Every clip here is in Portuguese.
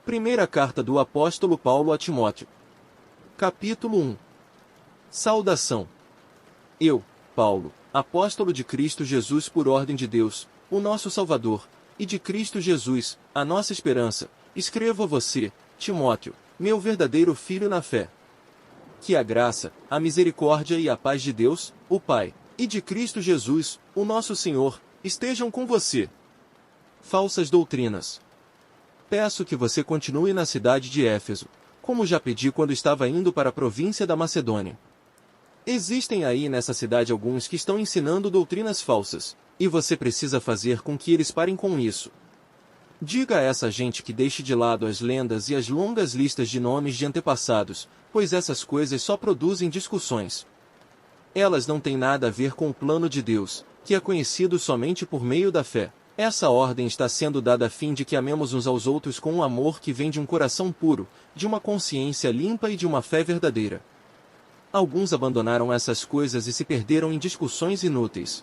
Primeira carta do apóstolo Paulo a Timóteo. Capítulo 1. Saudação. Eu, Paulo, apóstolo de Cristo Jesus por ordem de Deus, o nosso Salvador, e de Cristo Jesus, a nossa esperança, escrevo a você, Timóteo, meu verdadeiro filho na fé. Que a graça, a misericórdia e a paz de Deus, o Pai, e de Cristo Jesus, o nosso Senhor, estejam com você. Falsas doutrinas. Peço que você continue na cidade de Éfeso, como já pedi quando estava indo para a província da Macedônia. Existem aí nessa cidade alguns que estão ensinando doutrinas falsas, e você precisa fazer com que eles parem com isso. Diga a essa gente que deixe de lado as lendas e as longas listas de nomes de antepassados, pois essas coisas só produzem discussões. Elas não têm nada a ver com o plano de Deus, que é conhecido somente por meio da fé. Essa ordem está sendo dada a fim de que amemos uns aos outros com um amor que vem de um coração puro, de uma consciência limpa e de uma fé verdadeira. Alguns abandonaram essas coisas e se perderam em discussões inúteis.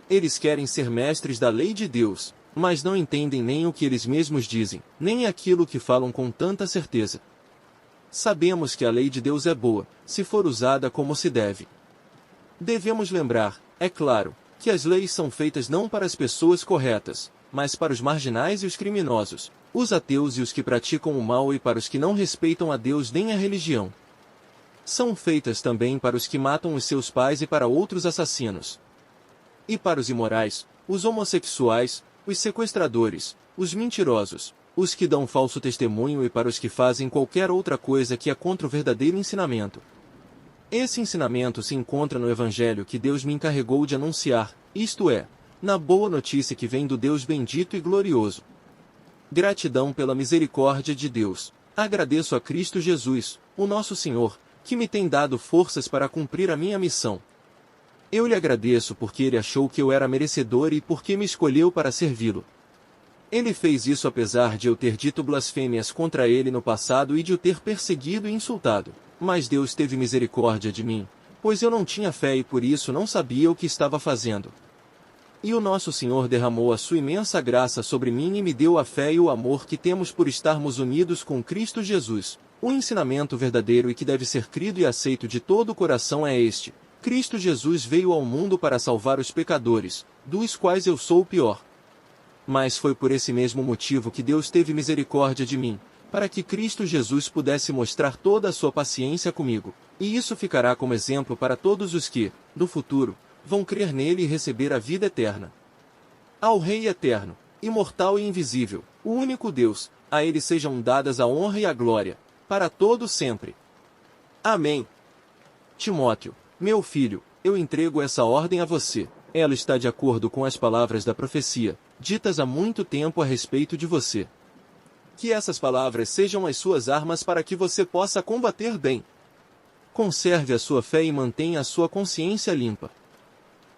Eles querem ser mestres da lei de Deus, mas não entendem nem o que eles mesmos dizem, nem aquilo que falam com tanta certeza. Sabemos que a lei de Deus é boa, se for usada como se deve. Devemos lembrar, é claro, que as leis são feitas não para as pessoas corretas, mas para os marginais e os criminosos, os ateus e os que praticam o mal e para os que não respeitam a Deus nem a religião. São feitas também para os que matam os seus pais e para outros assassinos. E para os imorais, os homossexuais, os sequestradores, os mentirosos, os que dão falso testemunho e para os que fazem qualquer outra coisa que é contra o verdadeiro ensinamento. Esse ensinamento se encontra no Evangelho que Deus me encarregou de anunciar, isto é, na boa notícia que vem do Deus bendito e glorioso. Gratidão pela misericórdia de Deus. Agradeço a Cristo Jesus, o nosso Senhor, que me tem dado forças para cumprir a minha missão. Eu lhe agradeço porque ele achou que eu era merecedor e porque me escolheu para servi-lo. Ele fez isso apesar de eu ter dito blasfêmias contra ele no passado e de o ter perseguido e insultado. Mas Deus teve misericórdia de mim, pois eu não tinha fé e por isso não sabia o que estava fazendo. E o nosso Senhor derramou a sua imensa graça sobre mim e me deu a fé e o amor que temos por estarmos unidos com Cristo Jesus. O ensinamento verdadeiro e que deve ser crido e aceito de todo o coração é este: Cristo Jesus veio ao mundo para salvar os pecadores, dos quais eu sou o pior. Mas foi por esse mesmo motivo que Deus teve misericórdia de mim, para que Cristo Jesus pudesse mostrar toda a sua paciência comigo, e isso ficará como exemplo para todos os que, no futuro, vão crer nele e receber a vida eterna. Ao Rei eterno, imortal e invisível, o único Deus, a ele sejam dadas a honra e a glória, para todo sempre. Amém. Timóteo, meu filho, eu entrego essa ordem a você. Ela está de acordo com as palavras da profecia, ditas há muito tempo a respeito de você. Que essas palavras sejam as suas armas para que você possa combater bem. Conserve a sua fé e mantenha a sua consciência limpa.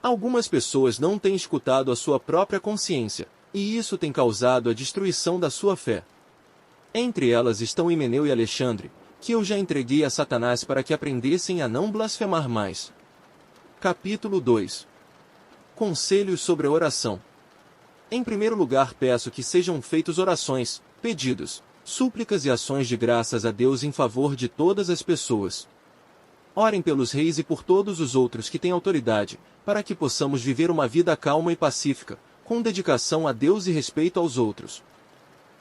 Algumas pessoas não têm escutado a sua própria consciência, e isso tem causado a destruição da sua fé. Entre elas estão Himeneu e Alexandre, que eu já entreguei a Satanás para que aprendessem a não blasfemar mais. Capítulo 2. Conselhos sobre a oração. Em primeiro lugar peço que sejam feitas orações, pedidos, súplicas e ações de graças a Deus em favor de todas as pessoas. Orem pelos reis e por todos os outros que têm autoridade, para que possamos viver uma vida calma e pacífica, com dedicação a Deus e respeito aos outros.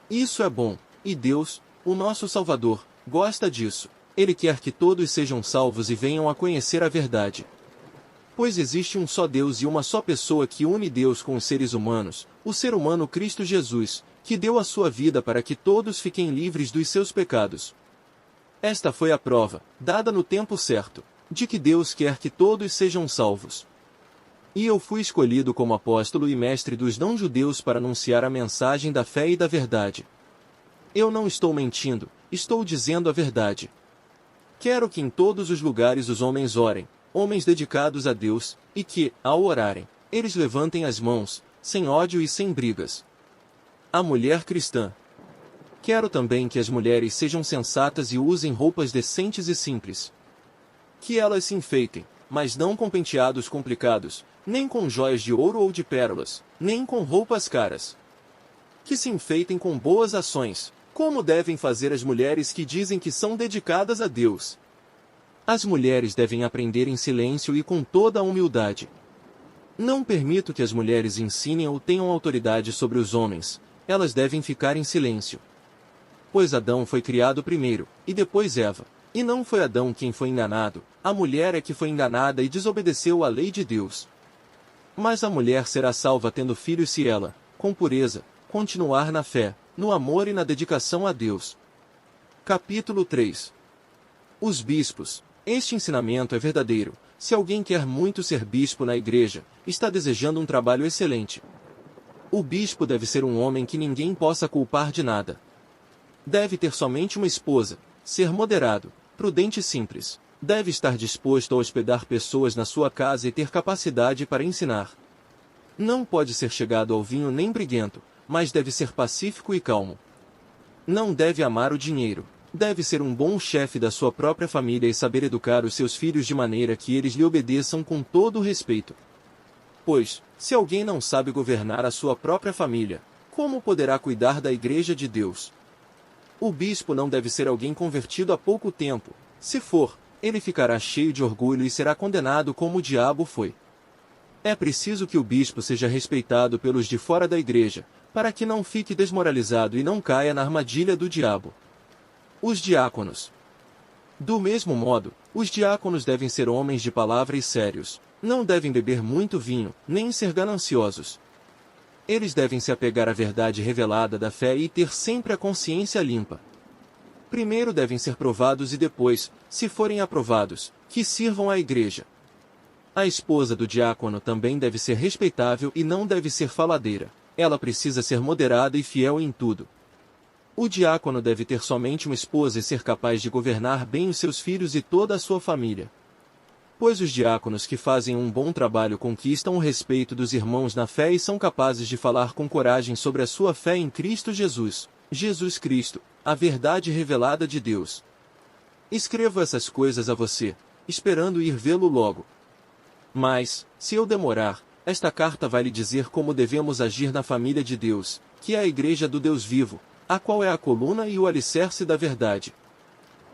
Isso é bom, e Deus, o nosso Salvador, gosta disso. Ele quer que todos sejam salvos e venham a conhecer a verdade. Pois existe um só Deus e uma só pessoa que une Deus com os seres humanos, o ser humano Cristo Jesus, que deu a sua vida para que todos fiquem livres dos seus pecados. Esta foi a prova, dada no tempo certo, de que Deus quer que todos sejam salvos. E eu fui escolhido como apóstolo e mestre dos não-judeus para anunciar a mensagem da fé e da verdade. Eu não estou mentindo, estou dizendo a verdade. Quero que em todos os lugares os homens orem, homens dedicados a Deus, e que, ao orarem, eles levantem as mãos, sem ódio e sem brigas. A mulher cristã. Quero também que as mulheres sejam sensatas e usem roupas decentes e simples. Que elas se enfeitem, mas não com penteados complicados, nem com joias de ouro ou de pérolas, nem com roupas caras. Que se enfeitem com boas ações, Como devem fazer as mulheres que dizem que são dedicadas a Deus? As mulheres devem aprender em silêncio e com toda a humildade. Não permito que as mulheres ensinem ou tenham autoridade sobre os homens, elas devem ficar em silêncio. Pois Adão foi criado primeiro, e depois Eva. E não foi Adão quem foi enganado, a mulher é que foi enganada e desobedeceu à lei de Deus. Mas a mulher será salva tendo filhos se ela, com pureza, continuar na fé, no amor e na dedicação a Deus. Capítulo 3. Os bispos. Este ensinamento é verdadeiro. Se alguém quer muito ser bispo na igreja, está desejando um trabalho excelente. O bispo deve ser um homem que ninguém possa culpar de nada. Deve ter somente uma esposa, ser moderado, prudente e simples. Deve estar disposto a hospedar pessoas na sua casa e ter capacidade para ensinar. Não pode ser chegado ao vinho nem briguento, mas deve ser pacífico e calmo. Não deve amar o dinheiro. Deve ser um bom chefe da sua própria família e saber educar os seus filhos de maneira que eles lhe obedeçam com todo o respeito. Pois, se alguém não sabe governar a sua própria família, como poderá cuidar da igreja de Deus? O bispo não deve ser alguém convertido há pouco tempo. Se for, ele ficará cheio de orgulho e será condenado como o diabo foi. É preciso que o bispo seja respeitado pelos de fora da igreja, para que não fique desmoralizado e não caia na armadilha do diabo. Os diáconos. Do mesmo modo, os diáconos devem ser homens de palavra e sérios. Não devem beber muito vinho, nem ser gananciosos. Eles devem se apegar à verdade revelada da fé e ter sempre a consciência limpa. Primeiro devem ser provados e depois, se forem aprovados, que sirvam à igreja. A esposa do diácono também deve ser respeitável e não deve ser faladeira. Ela precisa ser moderada e fiel em tudo. O diácono deve ter somente uma esposa e ser capaz de governar bem os seus filhos e toda a sua família. Pois os diáconos que fazem um bom trabalho conquistam o respeito dos irmãos na fé e são capazes de falar com coragem sobre a sua fé em Cristo Jesus, Jesus Cristo, a verdade revelada de Deus. Escrevo essas coisas a você, esperando ir vê-lo logo. Mas, se eu demorar, esta carta vai lhe dizer como devemos agir na família de Deus, que é a igreja do Deus vivo, a qual é a coluna e o alicerce da verdade.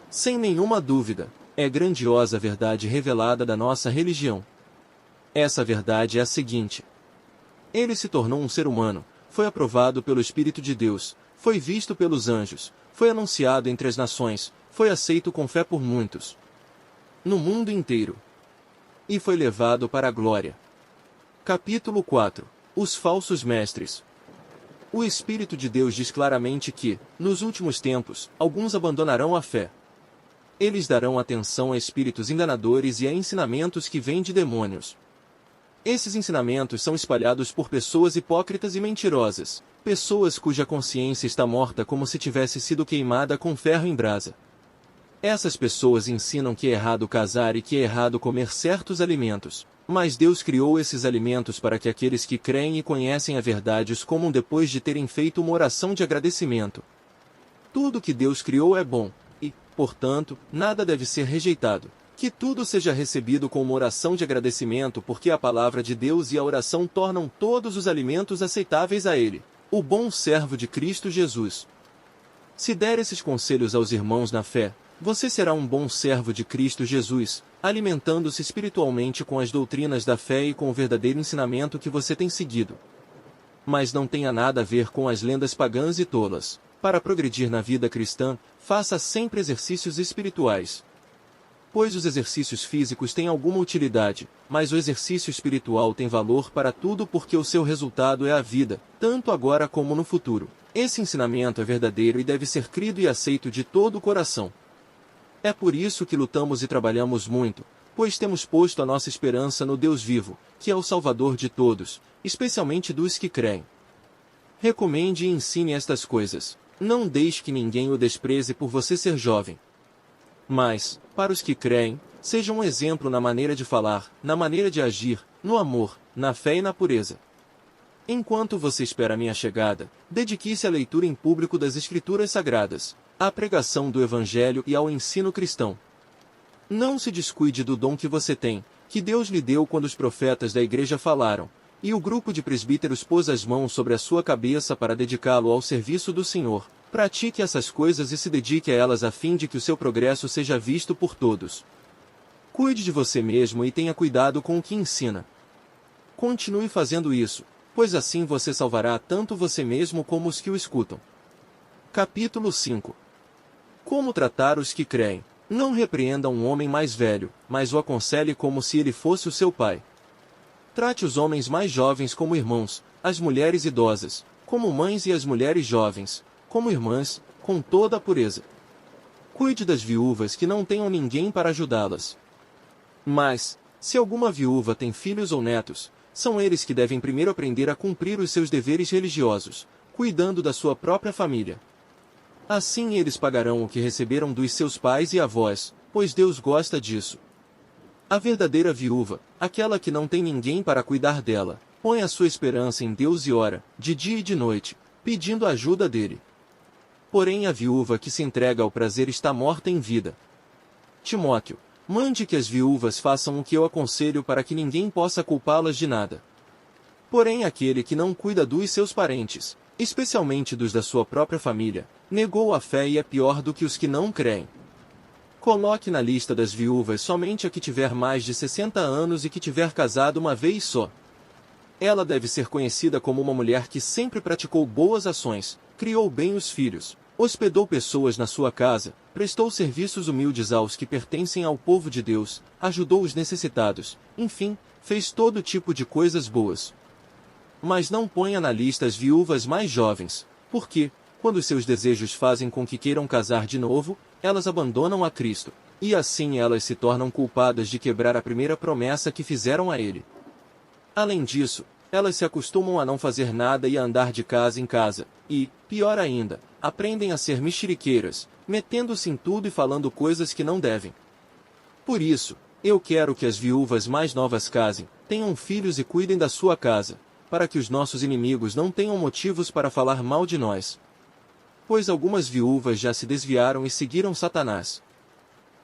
Sem nenhuma dúvida, é grandiosa a verdade revelada da nossa religião. Essa verdade é a seguinte: ele se tornou um ser humano, foi aprovado pelo Espírito de Deus, foi visto pelos anjos, foi anunciado entre as nações, foi aceito com fé por muitos, no mundo inteiro, e foi levado para a glória. Capítulo 4. Os falsos mestres. O Espírito de Deus diz claramente que, nos últimos tempos, alguns abandonarão a fé. Eles darão atenção a espíritos enganadores e a ensinamentos que vêm de demônios. Esses ensinamentos são espalhados por pessoas hipócritas e mentirosas, pessoas cuja consciência está morta como se tivesse sido queimada com ferro em brasa. Essas pessoas ensinam que é errado casar e que é errado comer certos alimentos. Mas Deus criou esses alimentos para que aqueles que creem e conhecem a verdade os comam depois de terem feito uma oração de agradecimento. Tudo que Deus criou é bom, e, portanto, nada deve ser rejeitado. Que tudo seja recebido com uma oração de agradecimento porque a palavra de Deus e a oração tornam todos os alimentos aceitáveis a Ele, o bom servo de Cristo Jesus. Se der esses conselhos aos irmãos na fé, você será um bom servo de Cristo Jesus, alimentando-se espiritualmente com as doutrinas da fé e com o verdadeiro ensinamento que você tem seguido. Mas não tenha nada a ver com as lendas pagãs e tolas. Para progredir na vida cristã, faça sempre exercícios espirituais. Pois os exercícios físicos têm alguma utilidade, mas o exercício espiritual tem valor para tudo porque o seu resultado é a vida, tanto agora como no futuro. Esse ensinamento é verdadeiro e deve ser crido e aceito de todo o coração. É por isso que lutamos e trabalhamos muito, pois temos posto a nossa esperança no Deus vivo, que é o Salvador de todos, especialmente dos que creem. Recomende e ensine estas coisas. Não deixe que ninguém o despreze por você ser jovem. Mas, para os que creem, seja um exemplo na maneira de falar, na maneira de agir, no amor, na fé e na pureza. Enquanto você espera a minha chegada, dedique-se à leitura em público das Escrituras Sagradas, à pregação do Evangelho e ao ensino cristão. Não se descuide do dom que você tem, que Deus lhe deu quando os profetas da igreja falaram, e o grupo de presbíteros pôs as mãos sobre a sua cabeça para dedicá-lo ao serviço do Senhor. Pratique essas coisas e se dedique a elas a fim de que o seu progresso seja visto por todos. Cuide de você mesmo e tenha cuidado com o que ensina. Continue fazendo isso, pois assim você salvará tanto você mesmo como os que o escutam. Capítulo 5. Como tratar os que creem? Não repreenda um homem mais velho, mas o aconselhe como se ele fosse o seu pai. Trate os homens mais jovens como irmãos, as mulheres idosas, como mães e as mulheres jovens, como irmãs, com toda a pureza. Cuide das viúvas que não tenham ninguém para ajudá-las. Mas, se alguma viúva tem filhos ou netos, são eles que devem primeiro aprender a cumprir os seus deveres religiosos, cuidando da sua própria família. Assim eles pagarão o que receberam dos seus pais e avós, pois Deus gosta disso. A verdadeira viúva, aquela que não tem ninguém para cuidar dela, põe a sua esperança em Deus e ora, de dia e de noite, pedindo a ajuda dele. Porém a viúva que se entrega ao prazer está morta em vida. Timóteo, mande que as viúvas façam o que eu aconselho para que ninguém possa culpá-las de nada. Porém aquele que não cuida dos seus parentes, especialmente dos da sua própria família, negou a fé e é pior do que os que não creem. Coloque na lista das viúvas somente a que tiver mais de 60 anos e que tiver casado uma vez só. Ela deve ser conhecida como uma mulher que sempre praticou boas ações, criou bem os filhos, hospedou pessoas na sua casa, prestou serviços humildes aos que pertencem ao povo de Deus, ajudou os necessitados, enfim, fez todo tipo de coisas boas. Mas não ponha na lista as viúvas mais jovens, porque, quando seus desejos fazem com que queiram casar de novo, elas abandonam a Cristo, e assim elas se tornam culpadas de quebrar a primeira promessa que fizeram a Ele. Além disso, elas se acostumam a não fazer nada e a andar de casa em casa, e, pior ainda, aprendem a ser mexeriqueiras, metendo-se em tudo e falando coisas que não devem. Por isso, eu quero que as viúvas mais novas casem, tenham filhos e cuidem da sua casa, para que os nossos inimigos não tenham motivos para falar mal de nós. Pois algumas viúvas já se desviaram e seguiram Satanás.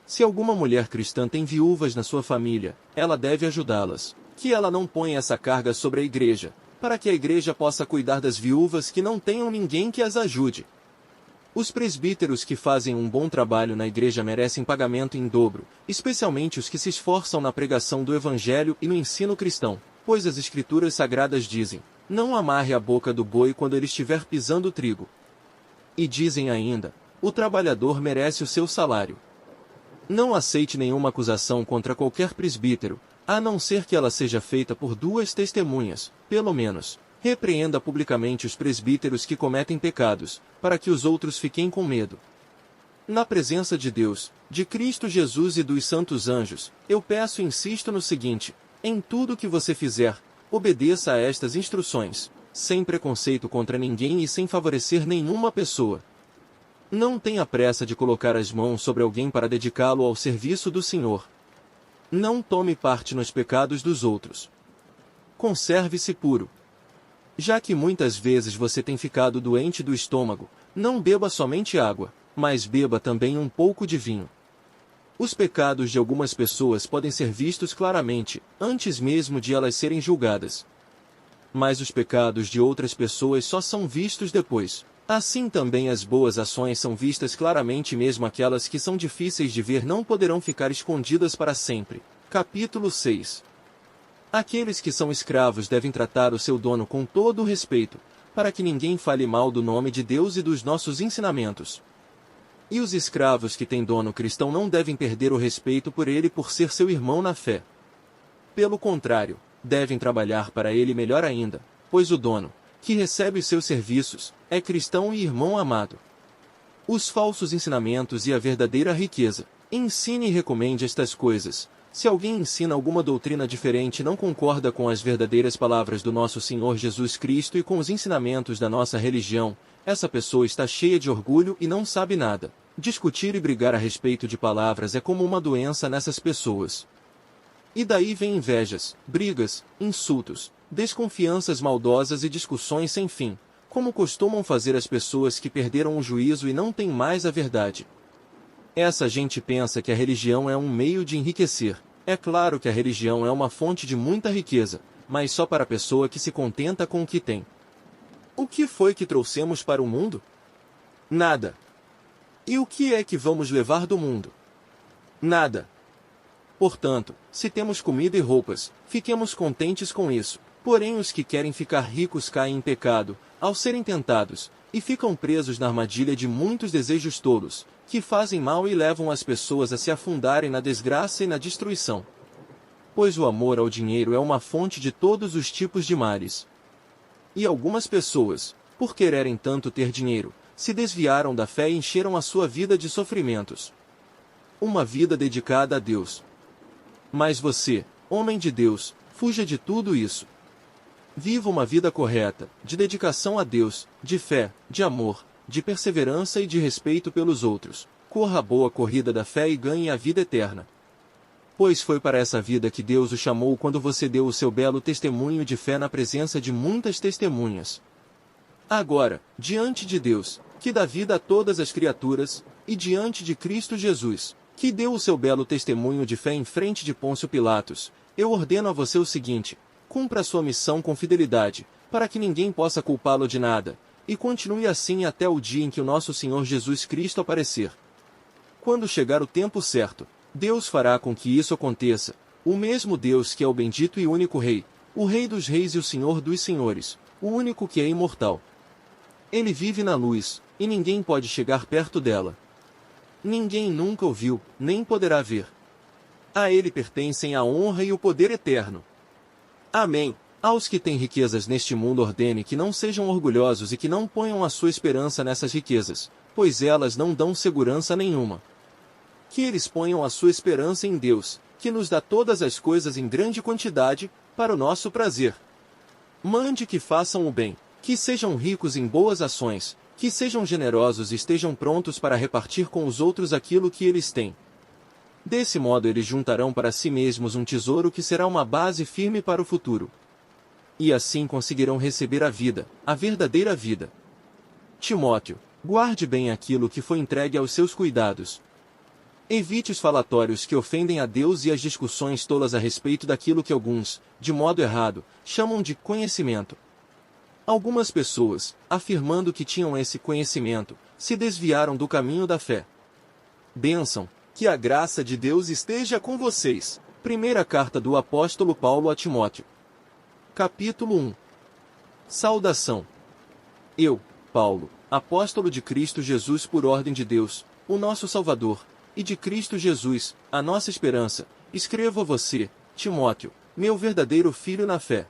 Se alguma mulher cristã tem viúvas na sua família, ela deve ajudá-las, que ela não ponha essa carga sobre a igreja, para que a igreja possa cuidar das viúvas que não tenham ninguém que as ajude. Os presbíteros que fazem um bom trabalho na igreja merecem pagamento em dobro, especialmente os que se esforçam na pregação do evangelho e no ensino cristão, pois as escrituras sagradas dizem: não amarre a boca do boi quando ele estiver pisando o trigo. E dizem ainda: o trabalhador merece o seu salário. Não aceite nenhuma acusação contra qualquer presbítero, a não ser que ela seja feita por 2 testemunhas, pelo menos. Repreenda publicamente os presbíteros que cometem pecados, para que os outros fiquem com medo. Na presença de Deus, de Cristo Jesus e dos santos anjos, eu peço e insisto no seguinte: em tudo que você fizer, obedeça a estas instruções, sem preconceito contra ninguém e sem favorecer nenhuma pessoa. Não tenha pressa de colocar as mãos sobre alguém para dedicá-lo ao serviço do Senhor. Não tome parte nos pecados dos outros. Conserve-se puro. Já que muitas vezes você tem ficado doente do estômago, não beba somente água, mas beba também um pouco de vinho. Os pecados de algumas pessoas podem ser vistos claramente, antes mesmo de elas serem julgadas. Mas os pecados de outras pessoas só são vistos depois. Assim também as boas ações são vistas claramente, mesmo aquelas que são difíceis de ver não poderão ficar escondidas para sempre. Capítulo 6. Aqueles que são escravos devem tratar o seu dono com todo o respeito, para que ninguém fale mal do nome de Deus e dos nossos ensinamentos. E os escravos que têm dono cristão não devem perder o respeito por ele por ser seu irmão na fé. Pelo contrário, devem trabalhar para ele melhor ainda, pois o dono, que recebe os seus serviços, é cristão e irmão amado. Os falsos ensinamentos e a verdadeira riqueza. Ensine e recomende estas coisas. Se alguém ensina alguma doutrina diferente e não concorda com as verdadeiras palavras do nosso Senhor Jesus Cristo e com os ensinamentos da nossa religião, essa pessoa está cheia de orgulho e não sabe nada. Discutir e brigar a respeito de palavras é como uma doença nessas pessoas. E daí vem invejas, brigas, insultos, desconfianças maldosas e discussões sem fim, como costumam fazer as pessoas que perderam o juízo e não têm mais a verdade. Essa gente pensa que a religião é um meio de enriquecer. É claro que a religião é uma fonte de muita riqueza, mas só para a pessoa que se contenta com o que tem. O que foi que trouxemos para o mundo? Nada. E o que é que vamos levar do mundo? Nada. Portanto, se temos comida e roupas, fiquemos contentes com isso. Porém os que querem ficar ricos caem em pecado, ao serem tentados, e ficam presos na armadilha de muitos desejos tolos, que fazem mal e levam as pessoas a se afundarem na desgraça e na destruição. Pois o amor ao dinheiro é uma fonte de todos os tipos de males. E algumas pessoas, por quererem tanto ter dinheiro, se desviaram da fé e encheram a sua vida de sofrimentos. Uma vida dedicada a Deus. Mas você, homem de Deus, fuja de tudo isso. Viva uma vida correta, de dedicação a Deus, de fé, de amor, de perseverança e de respeito pelos outros. Corra a boa corrida da fé e ganhe a vida eterna. Pois foi para essa vida que Deus o chamou quando você deu o seu belo testemunho de fé na presença de muitas testemunhas. Agora, diante de Deus, que dá vida a todas as criaturas, e diante de Cristo Jesus, que deu o seu belo testemunho de fé em frente de Pôncio Pilatos, eu ordeno a você o seguinte: cumpra a sua missão com fidelidade, para que ninguém possa culpá-lo de nada, e continue assim até o dia em que o nosso Senhor Jesus Cristo aparecer. Quando chegar o tempo certo, Deus fará com que isso aconteça, o mesmo Deus que é o bendito e único Rei, o Rei dos Reis e o Senhor dos Senhores, o único que é imortal. Ele vive na luz, e ninguém pode chegar perto dela. Ninguém nunca o viu, nem poderá ver. A ele pertencem a honra e o poder eterno. Amém. Aos que têm riquezas neste mundo ordene que não sejam orgulhosos e que não ponham a sua esperança nessas riquezas, pois elas não dão segurança nenhuma. Que eles ponham a sua esperança em Deus, que nos dá todas as coisas em grande quantidade, para o nosso prazer. Mande que façam o bem, que sejam ricos em boas ações, que sejam generosos e estejam prontos para repartir com os outros aquilo que eles têm. Desse modo eles juntarão para si mesmos um tesouro que será uma base firme para o futuro. E assim conseguirão receber a vida, a verdadeira vida. Timóteo, guarde bem aquilo que foi entregue aos seus cuidados. Evite os falatórios que ofendem a Deus e as discussões tolas a respeito daquilo que alguns, de modo errado, chamam de conhecimento. Algumas pessoas, afirmando que tinham esse conhecimento, se desviaram do caminho da fé. Bênção, que a graça de Deus esteja com vocês. Primeira carta do apóstolo Paulo a Timóteo. Capítulo 1. Saudação. Eu, Paulo, apóstolo de Cristo Jesus por ordem de Deus, o nosso Salvador, e de Cristo Jesus, a nossa esperança, escrevo a você, Timóteo, meu verdadeiro filho na fé.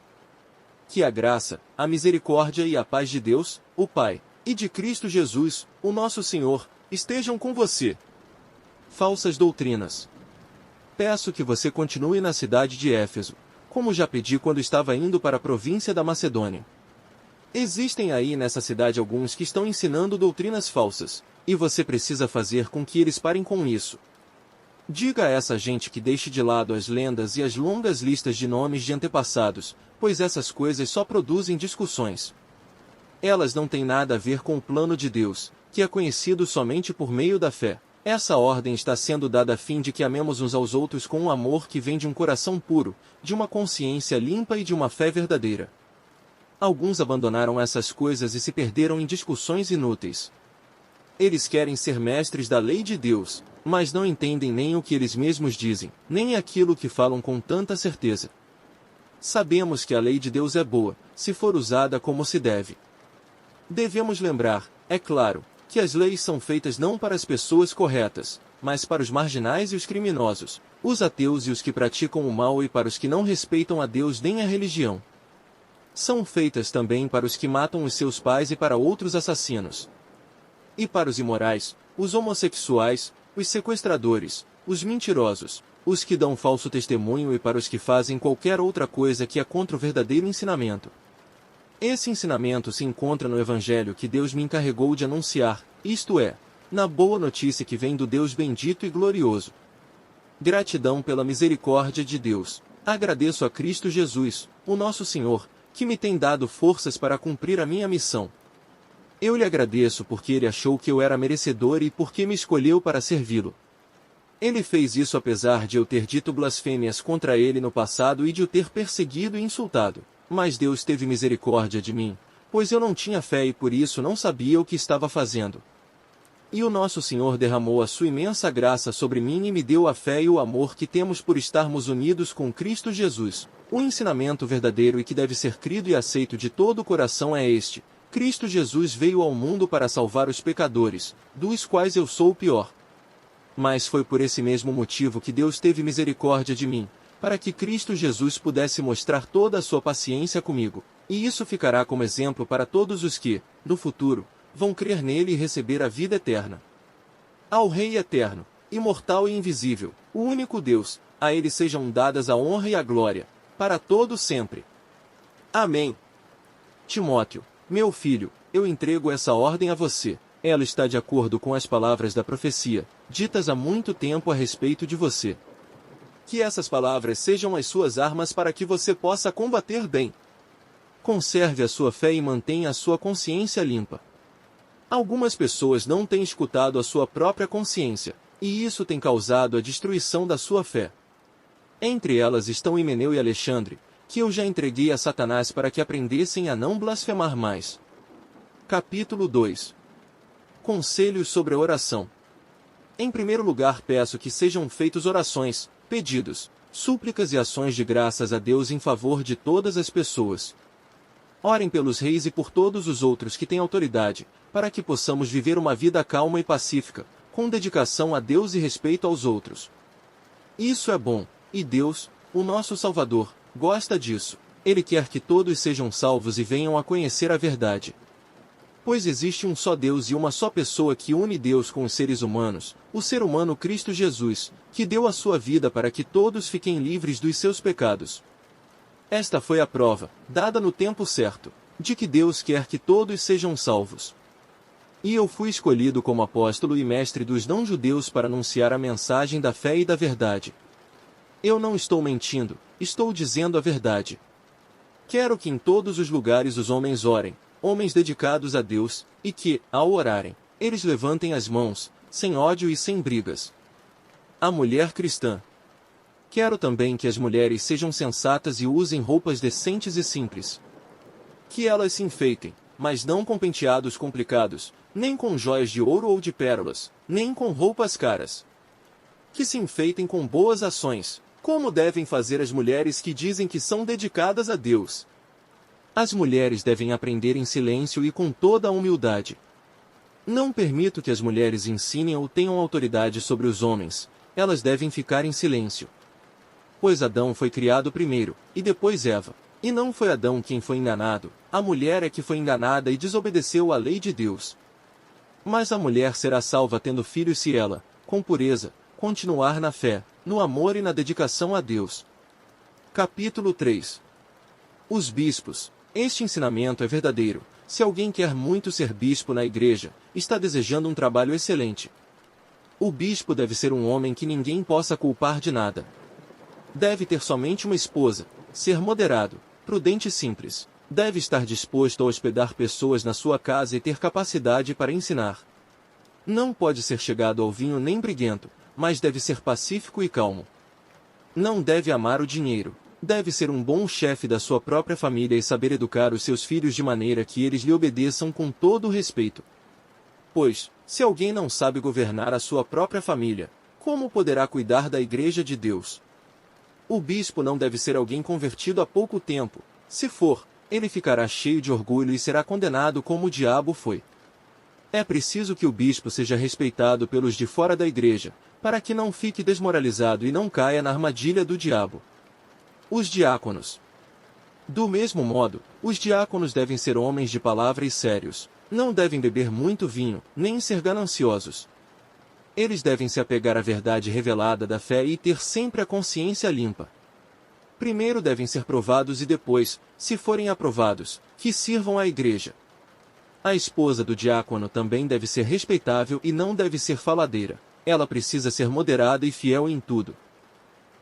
Que a graça, a misericórdia e a paz de Deus, o Pai, e de Cristo Jesus, o nosso Senhor, estejam com você. Falsas doutrinas. Peço que você continue na cidade de Éfeso, como já pedi quando estava indo para a província da Macedônia. Existem aí nessa cidade alguns que estão ensinando doutrinas falsas, e você precisa fazer com que eles parem com isso. Diga a essa gente que deixe de lado as lendas e as longas listas de nomes de antepassados, pois essas coisas só produzem discussões. Elas não têm nada a ver com o plano de Deus, que é conhecido somente por meio da fé. Essa ordem está sendo dada a fim de que amemos uns aos outros com um amor que vem de um coração puro, de uma consciência limpa e de uma fé verdadeira. Alguns abandonaram essas coisas e se perderam em discussões inúteis. Eles querem ser mestres da lei de Deus, mas não entendem nem o que eles mesmos dizem, nem aquilo que falam com tanta certeza. Sabemos que a lei de Deus é boa, se for usada como se deve. Devemos lembrar, é claro, que as leis são feitas não para as pessoas corretas, mas para os marginais e os criminosos, os ateus e os que praticam o mal e para os que não respeitam a Deus nem a religião. São feitas também para os que matam os seus pais e para outros assassinos. E para os imorais, os homossexuais, os sequestradores, os mentirosos, os que dão falso testemunho e para os que fazem qualquer outra coisa que é contra o verdadeiro ensinamento. Esse ensinamento se encontra no Evangelho que Deus me encarregou de anunciar, isto é, na boa notícia que vem do Deus bendito e glorioso. Gratidão pela misericórdia de Deus. Agradeço a Cristo Jesus, o nosso Senhor, que me tem dado forças para cumprir a minha missão. Eu lhe agradeço porque ele achou que eu era merecedor e porque me escolheu para servi-lo. Ele fez isso apesar de eu ter dito blasfêmias contra ele no passado e de o ter perseguido e insultado. Mas Deus teve misericórdia de mim, pois eu não tinha fé e por isso não sabia o que estava fazendo. E o nosso Senhor derramou a sua imensa graça sobre mim e me deu a fé e o amor que temos por estarmos unidos com Cristo Jesus. O ensinamento verdadeiro e que deve ser crido e aceito de todo o coração é este: Cristo Jesus veio ao mundo para salvar os pecadores, dos quais eu sou o pior. Mas foi por esse mesmo motivo que Deus teve misericórdia de mim, para que Cristo Jesus pudesse mostrar toda a sua paciência comigo. E isso ficará como exemplo para todos os que, no futuro, vão crer nele e receber a vida eterna. Ao Rei eterno, imortal e invisível, o único Deus, a ele sejam dadas a honra e a glória, para todo sempre. Amém. Timóteo, meu filho, eu entrego essa ordem a você. Ela está de acordo com as palavras da profecia, ditas há muito tempo a respeito de você. Que essas palavras sejam as suas armas para que você possa combater bem. Conserve a sua fé e mantenha a sua consciência limpa. Algumas pessoas não têm escutado a sua própria consciência, e isso tem causado a destruição da sua fé. Entre elas estão Himeneu e Alexandre, que eu já entreguei a Satanás para que aprendessem a não blasfemar mais. Capítulo 2. Conselhos sobre a oração. Em primeiro lugar, peço que sejam feitas orações, pedidos, súplicas e ações de graças a Deus em favor de todas as pessoas. Orem pelos reis e por todos os outros que têm autoridade, para que possamos viver uma vida calma e pacífica, com dedicação a Deus e respeito aos outros. Isso é bom, e Deus, o nosso Salvador, gosta disso. Ele quer que todos sejam salvos e venham a conhecer a verdade. Pois existe um só Deus e uma só pessoa que une Deus com os seres humanos, o ser humano Cristo Jesus, que deu a sua vida para que todos fiquem livres dos seus pecados. Esta foi a prova, dada no tempo certo, de que Deus quer que todos sejam salvos. E eu fui escolhido como apóstolo e mestre dos não-judeus para anunciar a mensagem da fé e da verdade. Eu não estou mentindo, estou dizendo a verdade. Quero que em todos os lugares os homens orem, homens dedicados a Deus, e que, ao orarem, eles levantem as mãos, sem ódio e sem brigas. A mulher cristã. Quero também que as mulheres sejam sensatas e usem roupas decentes e simples. Que elas se enfeitem, mas não com penteados complicados, nem com joias de ouro ou de pérolas, nem com roupas caras. Que se enfeitem com boas ações, como devem fazer as mulheres que dizem que são dedicadas a Deus. As mulheres devem aprender em silêncio e com toda a humildade. Não permito que as mulheres ensinem ou tenham autoridade sobre os homens, elas devem ficar em silêncio. Pois Adão foi criado primeiro, e depois Eva. E não foi Adão quem foi enganado, a mulher é que foi enganada e desobedeceu à lei de Deus. Mas a mulher será salva tendo filhos se ela, com pureza, continuar na fé, no amor e na dedicação a Deus. Capítulo 3. Os bispos. Este ensinamento é verdadeiro. Se alguém quer muito ser bispo na igreja, está desejando um trabalho excelente. O bispo deve ser um homem que ninguém possa culpar de nada. Deve ter somente uma esposa, ser moderado, prudente e simples. Deve estar disposto a hospedar pessoas na sua casa e ter capacidade para ensinar. Não pode ser chegado ao vinho nem briguento, mas deve ser pacífico e calmo. Não deve amar o dinheiro. Deve ser um bom chefe da sua própria família e saber educar os seus filhos de maneira que eles lhe obedeçam com todo o respeito. Pois, se alguém não sabe governar a sua própria família, como poderá cuidar da igreja de Deus? O bispo não deve ser alguém convertido há pouco tempo. Se for, ele ficará cheio de orgulho e será condenado como o diabo foi. É preciso que o bispo seja respeitado pelos de fora da igreja, para que não fique desmoralizado e não caia na armadilha do diabo. Os diáconos. Do mesmo modo, os diáconos devem ser homens de palavra e sérios. Não devem beber muito vinho, nem ser gananciosos. Eles devem se apegar à verdade revelada da fé e ter sempre a consciência limpa. Primeiro devem ser provados e depois, se forem aprovados, que sirvam à igreja. A esposa do diácono também deve ser respeitável e não deve ser faladeira. Ela precisa ser moderada e fiel em tudo.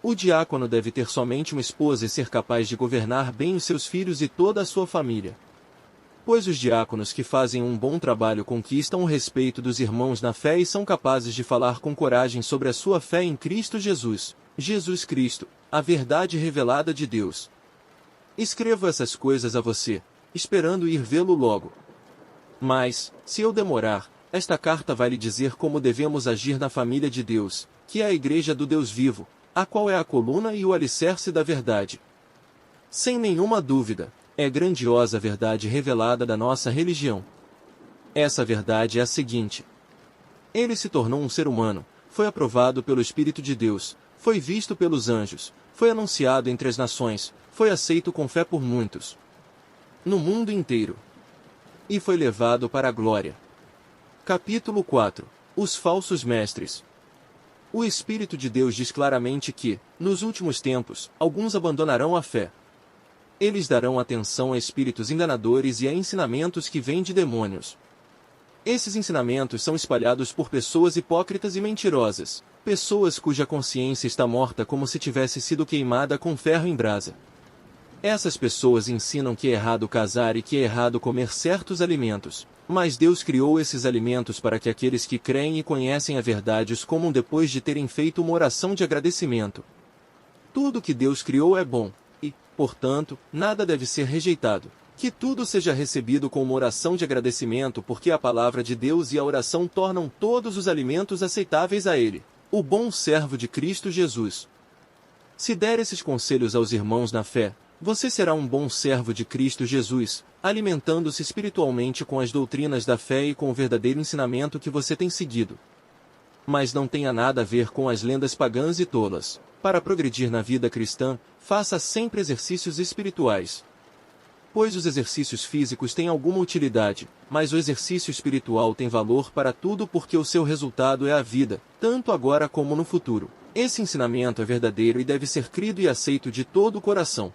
O diácono deve ter somente uma esposa e ser capaz de governar bem os seus filhos e toda a sua família. Pois os diáconos que fazem um bom trabalho conquistam o respeito dos irmãos na fé e são capazes de falar com coragem sobre a sua fé em Cristo Jesus, Jesus Cristo, a verdade revelada de Deus. Escrevo essas coisas a você, esperando ir vê-lo logo. Mas, se eu demorar, esta carta vai lhe dizer como devemos agir na família de Deus, que é a Igreja do Deus vivo, a qual é a coluna e o alicerce da verdade. Sem nenhuma dúvida, é grandiosa a verdade revelada da nossa religião. Essa verdade é a seguinte: ele se tornou um ser humano, foi aprovado pelo Espírito de Deus, foi visto pelos anjos, foi anunciado entre as nações, foi aceito com fé por muitos no mundo inteiro, e foi levado para a glória. Capítulo 4. Os falsos mestres. O Espírito de Deus diz claramente que, nos últimos tempos, alguns abandonarão a fé. Eles darão atenção a espíritos enganadores e a ensinamentos que vêm de demônios. Esses ensinamentos são espalhados por pessoas hipócritas e mentirosas, pessoas cuja consciência está morta como se tivesse sido queimada com ferro em brasa. Essas pessoas ensinam que é errado casar e que é errado comer certos alimentos, mas Deus criou esses alimentos para que aqueles que creem e conhecem a verdade os comam depois de terem feito uma oração de agradecimento. Tudo que Deus criou é bom, e, portanto, nada deve ser rejeitado. Que tudo seja recebido com uma oração de agradecimento, porque a palavra de Deus e a oração tornam todos os alimentos aceitáveis a Ele, o bom servo de Cristo Jesus. Se der esses conselhos aos irmãos na fé, você será um bom servo de Cristo Jesus, alimentando-se espiritualmente com as doutrinas da fé e com o verdadeiro ensinamento que você tem seguido. Mas não tenha nada a ver com as lendas pagãs e tolas. Para progredir na vida cristã, faça sempre exercícios espirituais. Pois os exercícios físicos têm alguma utilidade, mas o exercício espiritual tem valor para tudo porque o seu resultado é a vida, tanto agora como no futuro. Esse ensinamento é verdadeiro e deve ser crido e aceito de todo o coração.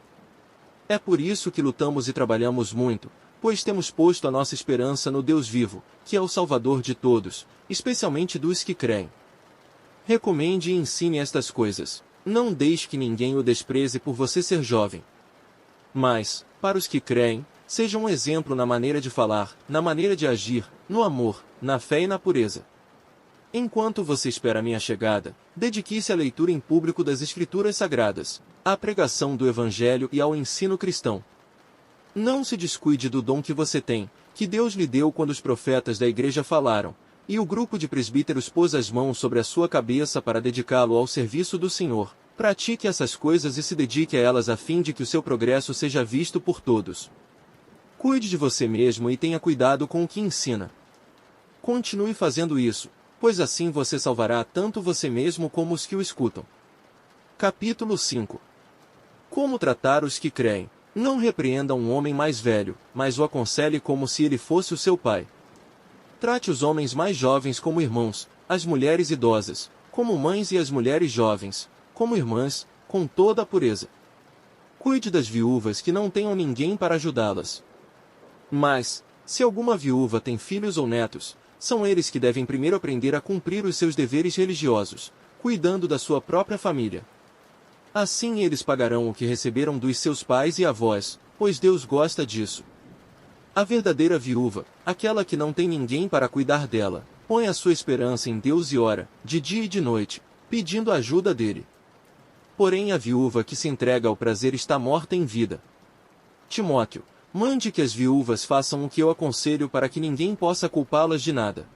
É por isso que lutamos e trabalhamos muito, pois temos posto a nossa esperança no Deus vivo, que é o Salvador de todos, especialmente dos que creem. Recomende e ensine estas coisas. Não deixe que ninguém o despreze por você ser jovem. Mas, para os que creem, seja um exemplo na maneira de falar, na maneira de agir, no amor, na fé e na pureza. Enquanto você espera a minha chegada, dedique-se à leitura em público das Escrituras Sagradas, à pregação do Evangelho e ao ensino cristão. Não se descuide do dom que você tem, que Deus lhe deu quando os profetas da igreja falaram, e o grupo de presbíteros pôs as mãos sobre a sua cabeça para dedicá-lo ao serviço do Senhor. Pratique essas coisas e se dedique a elas a fim de que o seu progresso seja visto por todos. Cuide de você mesmo e tenha cuidado com o que ensina. Continue fazendo isso, pois assim você salvará tanto você mesmo como os que o escutam. Capítulo 5. Como tratar os que creem? Não repreenda um homem mais velho, mas o aconselhe como se ele fosse o seu pai. Trate os homens mais jovens como irmãos, as mulheres idosas, como mães e as mulheres jovens, como irmãs, com toda a pureza. Cuide das viúvas que não tenham ninguém para ajudá-las. Mas, se alguma viúva tem filhos ou netos, são eles que devem primeiro aprender a cumprir os seus deveres religiosos, cuidando da sua própria família. Assim eles pagarão o que receberam dos seus pais e avós, pois Deus gosta disso. A verdadeira viúva, aquela que não tem ninguém para cuidar dela, põe a sua esperança em Deus e ora, de dia e de noite, pedindo a ajuda dele. Porém a viúva que se entrega ao prazer está morta em vida. Timóteo, mande que as viúvas façam o que eu aconselho para que ninguém possa culpá-las de nada.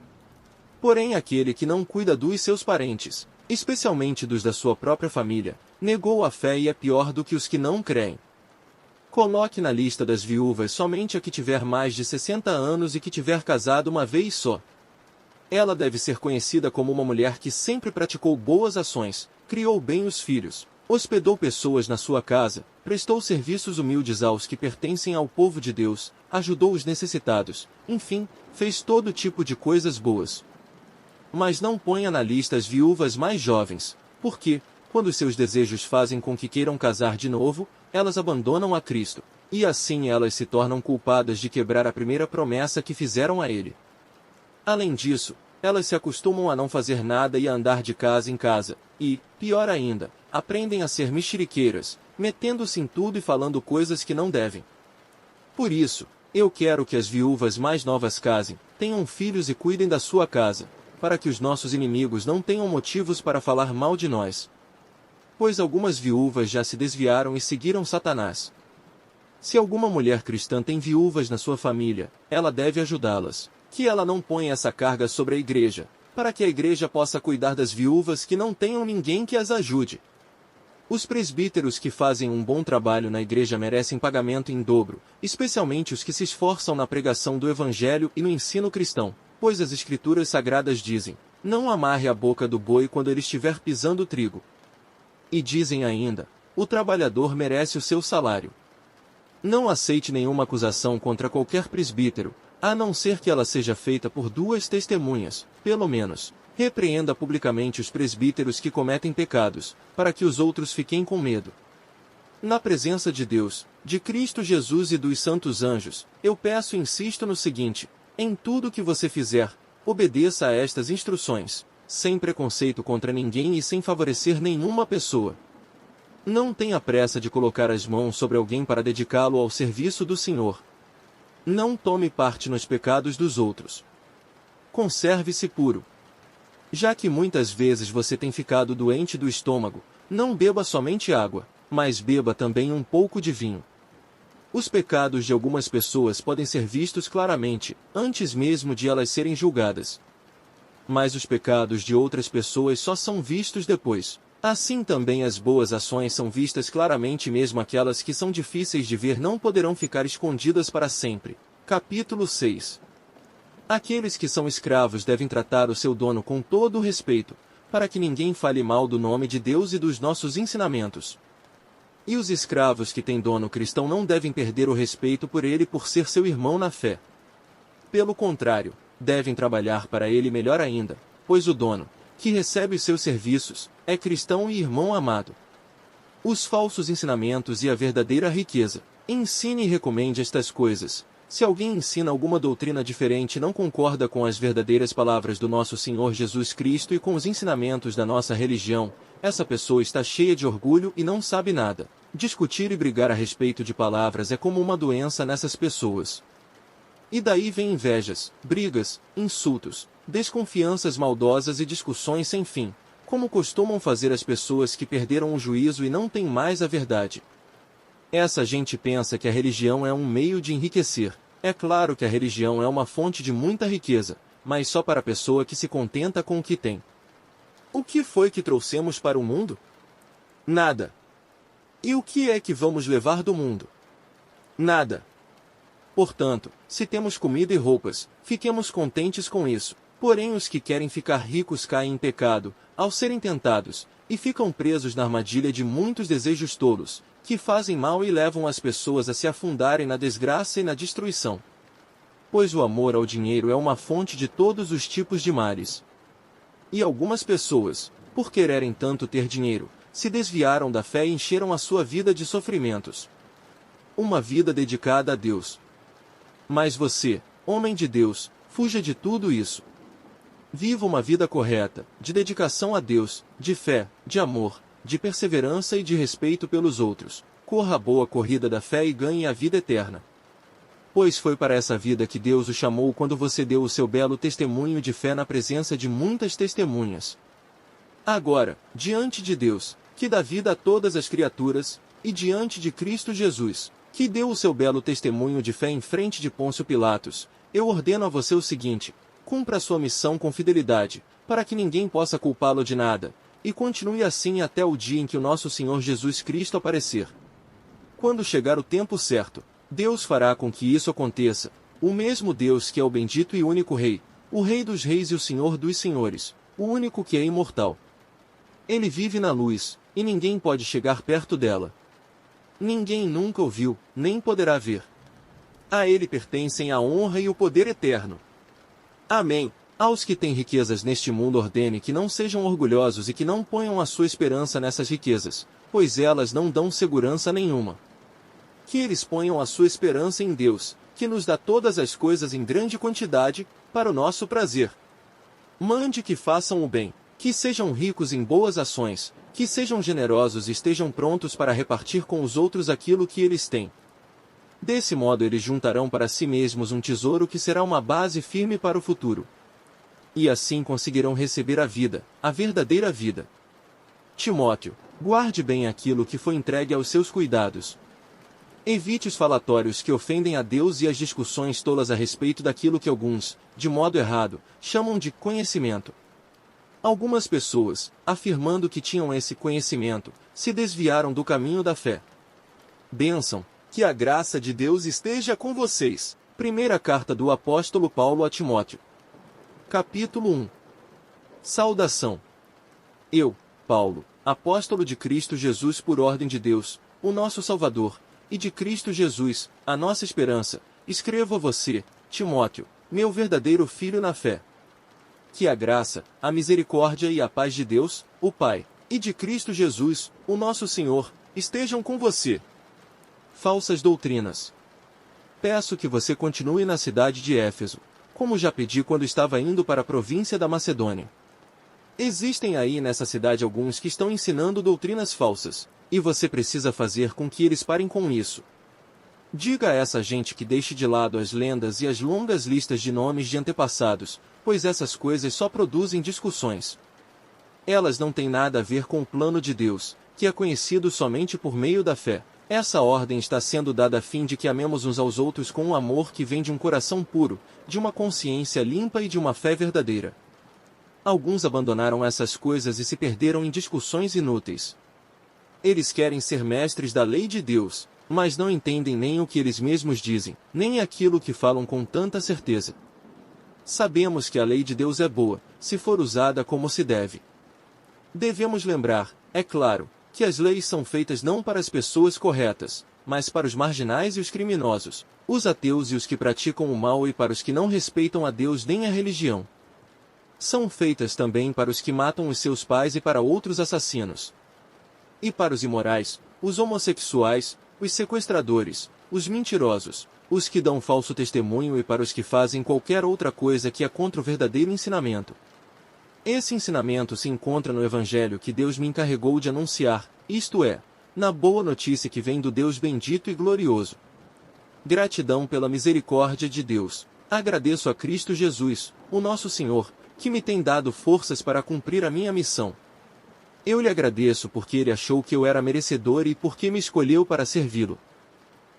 Porém aquele que não cuida dos seus parentes, especialmente dos da sua própria família, negou a fé e é pior do que os que não creem. Coloque na lista das viúvas somente a que tiver mais de 60 anos e que tiver casado uma vez só. Ela deve ser conhecida como uma mulher que sempre praticou boas ações, criou bem os filhos, hospedou pessoas na sua casa, prestou serviços humildes aos que pertencem ao povo de Deus, ajudou os necessitados, enfim, fez todo tipo de coisas boas. Mas não ponha na lista as viúvas mais jovens, porque, quando seus desejos fazem com que queiram casar de novo, elas abandonam a Cristo, e assim elas se tornam culpadas de quebrar a primeira promessa que fizeram a Ele. Além disso, elas se acostumam a não fazer nada e a andar de casa em casa, e, pior ainda, aprendem a ser mexeriqueiras, metendo-se em tudo e falando coisas que não devem. Por isso, eu quero que as viúvas mais novas casem, tenham filhos e cuidem da sua casa, para que os nossos inimigos não tenham motivos para falar mal de nós. Pois algumas viúvas já se desviaram e seguiram Satanás. Se alguma mulher cristã tem viúvas na sua família, ela deve ajudá-las, Que ela não ponha essa carga sobre a igreja, para que a igreja possa cuidar das viúvas que não tenham ninguém que as ajude. Os presbíteros que fazem um bom trabalho na igreja merecem pagamento em dobro, especialmente os que se esforçam na pregação do evangelho e no ensino cristão, pois as escrituras sagradas dizem: não amarre a boca do boi quando ele estiver pisando o trigo. E dizem ainda: o trabalhador merece o seu salário. Não aceite nenhuma acusação contra qualquer presbítero, a não ser que ela seja feita por 2 testemunhas, pelo menos. Repreenda publicamente os presbíteros que cometem pecados, para que os outros fiquem com medo. Na presença de Deus, de Cristo Jesus e dos santos anjos, eu peço e insisto no seguinte: em tudo que você fizer, obedeça a estas instruções, sem preconceito contra ninguém e sem favorecer nenhuma pessoa. Não tenha pressa de colocar as mãos sobre alguém para dedicá-lo ao serviço do Senhor. Não tome parte nos pecados dos outros. Conserve-se puro. Já que muitas vezes você tem ficado doente do estômago, não beba somente água, mas beba também um pouco de vinho. Os pecados de algumas pessoas podem ser vistos claramente, antes mesmo de elas serem julgadas. Mas os pecados de outras pessoas só são vistos depois. Assim também as boas ações são vistas claramente, mesmo aquelas que são difíceis de ver não poderão ficar escondidas para sempre. Capítulo 6. Aqueles que são escravos devem tratar o seu dono com todo o respeito, para que ninguém fale mal do nome de Deus e dos nossos ensinamentos. E os escravos que têm dono cristão não devem perder o respeito por ele por ser seu irmão na fé. Pelo contrário, devem trabalhar para ele melhor ainda, pois o dono, que recebe os seus serviços, é cristão e irmão amado. Os falsos ensinamentos e a verdadeira riqueza. Ensine e recomende estas coisas. Se alguém ensina alguma doutrina diferente e não concorda com as verdadeiras palavras do nosso Senhor Jesus Cristo e com os ensinamentos da nossa religião, essa pessoa está cheia de orgulho e não sabe nada. Discutir e brigar a respeito de palavras é como uma doença nessas pessoas. E daí vem invejas, brigas, insultos, desconfianças maldosas e discussões sem fim, como costumam fazer as pessoas que perderam o juízo e não têm mais a verdade. Essa gente pensa que a religião é um meio de enriquecer. É claro que a religião é uma fonte de muita riqueza, mas só para a pessoa que se contenta com o que tem. O que foi que trouxemos para o mundo? Nada. E o que é que vamos levar do mundo? Nada. Portanto, se temos comida e roupas, fiquemos contentes com isso. Porém os que querem ficar ricos caem em pecado, ao serem tentados, e ficam presos na armadilha de muitos desejos tolos, que fazem mal e levam as pessoas a se afundarem na desgraça e na destruição. Pois o amor ao dinheiro é uma fonte de todos os tipos de males. E algumas pessoas, por quererem tanto ter dinheiro, se desviaram da fé e encheram a sua vida de sofrimentos. Uma vida dedicada a Deus. Mas você, homem de Deus, fuja de tudo isso. Viva uma vida correta, de dedicação a Deus, de fé, de amor, de perseverança e de respeito pelos outros. Corra a boa corrida da fé e ganhe a vida eterna. Pois foi para essa vida que Deus o chamou quando você deu o seu belo testemunho de fé na presença de muitas testemunhas. Agora, diante de Deus, que dá vida a todas as criaturas, e diante de Cristo Jesus, que deu o seu belo testemunho de fé em frente de Pôncio Pilatos, eu ordeno a você o seguinte: cumpra a sua missão com fidelidade, para que ninguém possa culpá-lo de nada, e continue assim até o dia em que o nosso Senhor Jesus Cristo aparecer. Quando chegar o tempo certo, Deus fará com que isso aconteça, o mesmo Deus que é o bendito e único Rei, o Rei dos Reis e o Senhor dos Senhores, o único que é imortal. Ele vive na luz, e ninguém pode chegar perto dela. Ninguém nunca o viu, nem poderá ver. A ele pertencem a honra e o poder eterno. Amém. Aos que têm riquezas neste mundo ordene que não sejam orgulhosos e que não ponham a sua esperança nessas riquezas, pois elas não dão segurança nenhuma. Que eles ponham a sua esperança em Deus, que nos dá todas as coisas em grande quantidade, para o nosso prazer. Mande que façam o bem, que sejam ricos em boas ações, que sejam generosos e estejam prontos para repartir com os outros aquilo que eles têm. Desse modo eles juntarão para si mesmos um tesouro que será uma base firme para o futuro. E assim conseguirão receber a vida, a verdadeira vida. Timóteo, guarde bem aquilo que foi entregue aos seus cuidados. Evite os falatórios que ofendem a Deus e as discussões tolas a respeito daquilo que alguns, de modo errado, chamam de conhecimento. Algumas pessoas, afirmando que tinham esse conhecimento, se desviaram do caminho da fé. Bênção, que a graça de Deus esteja com vocês. Primeira carta do apóstolo Paulo a Timóteo. Capítulo 1. Saudação. Eu, Paulo, apóstolo de Cristo Jesus por ordem de Deus, o nosso Salvador, e de Cristo Jesus, a nossa esperança, escrevo a você, Timóteo, meu verdadeiro filho na fé. Que a graça, a misericórdia e a paz de Deus, o Pai, e de Cristo Jesus, o nosso Senhor, estejam com você. Falsas doutrinas. Peço que você continue na cidade de Éfeso, como já pedi quando estava indo para a província da Macedônia. Existem aí nessa cidade alguns que estão ensinando doutrinas falsas, e você precisa fazer com que eles parem com isso. Diga a essa gente que deixe de lado as lendas e as longas listas de nomes de antepassados, pois essas coisas só produzem discussões. Elas não têm nada a ver com o plano de Deus, que é conhecido somente por meio da fé. Essa ordem está sendo dada a fim de que amemos uns aos outros com um amor que vem de um coração puro, de uma consciência limpa e de uma fé verdadeira. Alguns abandonaram essas coisas e se perderam em discussões inúteis. Eles querem ser mestres da lei de Deus, mas não entendem nem o que eles mesmos dizem, nem aquilo que falam com tanta certeza. Sabemos que a lei de Deus é boa, se for usada como se deve. Devemos lembrar, é claro, que as leis são feitas não para as pessoas corretas, mas para os marginais e os criminosos, os ateus e os que praticam o mal e para os que não respeitam a Deus nem a religião. São feitas também para os que matam os seus pais e para outros assassinos. E para os imorais, os homossexuais, os sequestradores, os mentirosos, os que dão falso testemunho e para os que fazem qualquer outra coisa que é contra o verdadeiro ensinamento. Esse ensinamento se encontra no Evangelho que Deus me encarregou de anunciar, isto é, na boa notícia que vem do Deus bendito e glorioso. Gratidão pela misericórdia de Deus. Agradeço a Cristo Jesus, o nosso Senhor, que me tem dado forças para cumprir a minha missão. Eu lhe agradeço porque ele achou que eu era merecedor e porque me escolheu para servi-lo.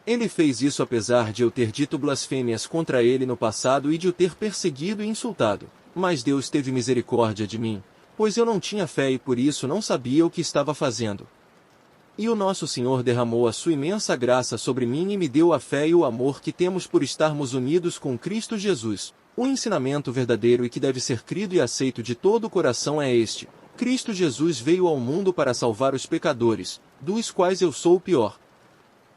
Ele fez isso apesar de eu ter dito blasfêmias contra ele no passado e de o ter perseguido e insultado. Mas Deus teve misericórdia de mim, pois eu não tinha fé e por isso não sabia o que estava fazendo. E o nosso Senhor derramou a sua imensa graça sobre mim e me deu a fé e o amor que temos por estarmos unidos com Cristo Jesus. O ensinamento verdadeiro e que deve ser crido e aceito de todo o coração é este: Cristo Jesus veio ao mundo para salvar os pecadores, dos quais eu sou o pior.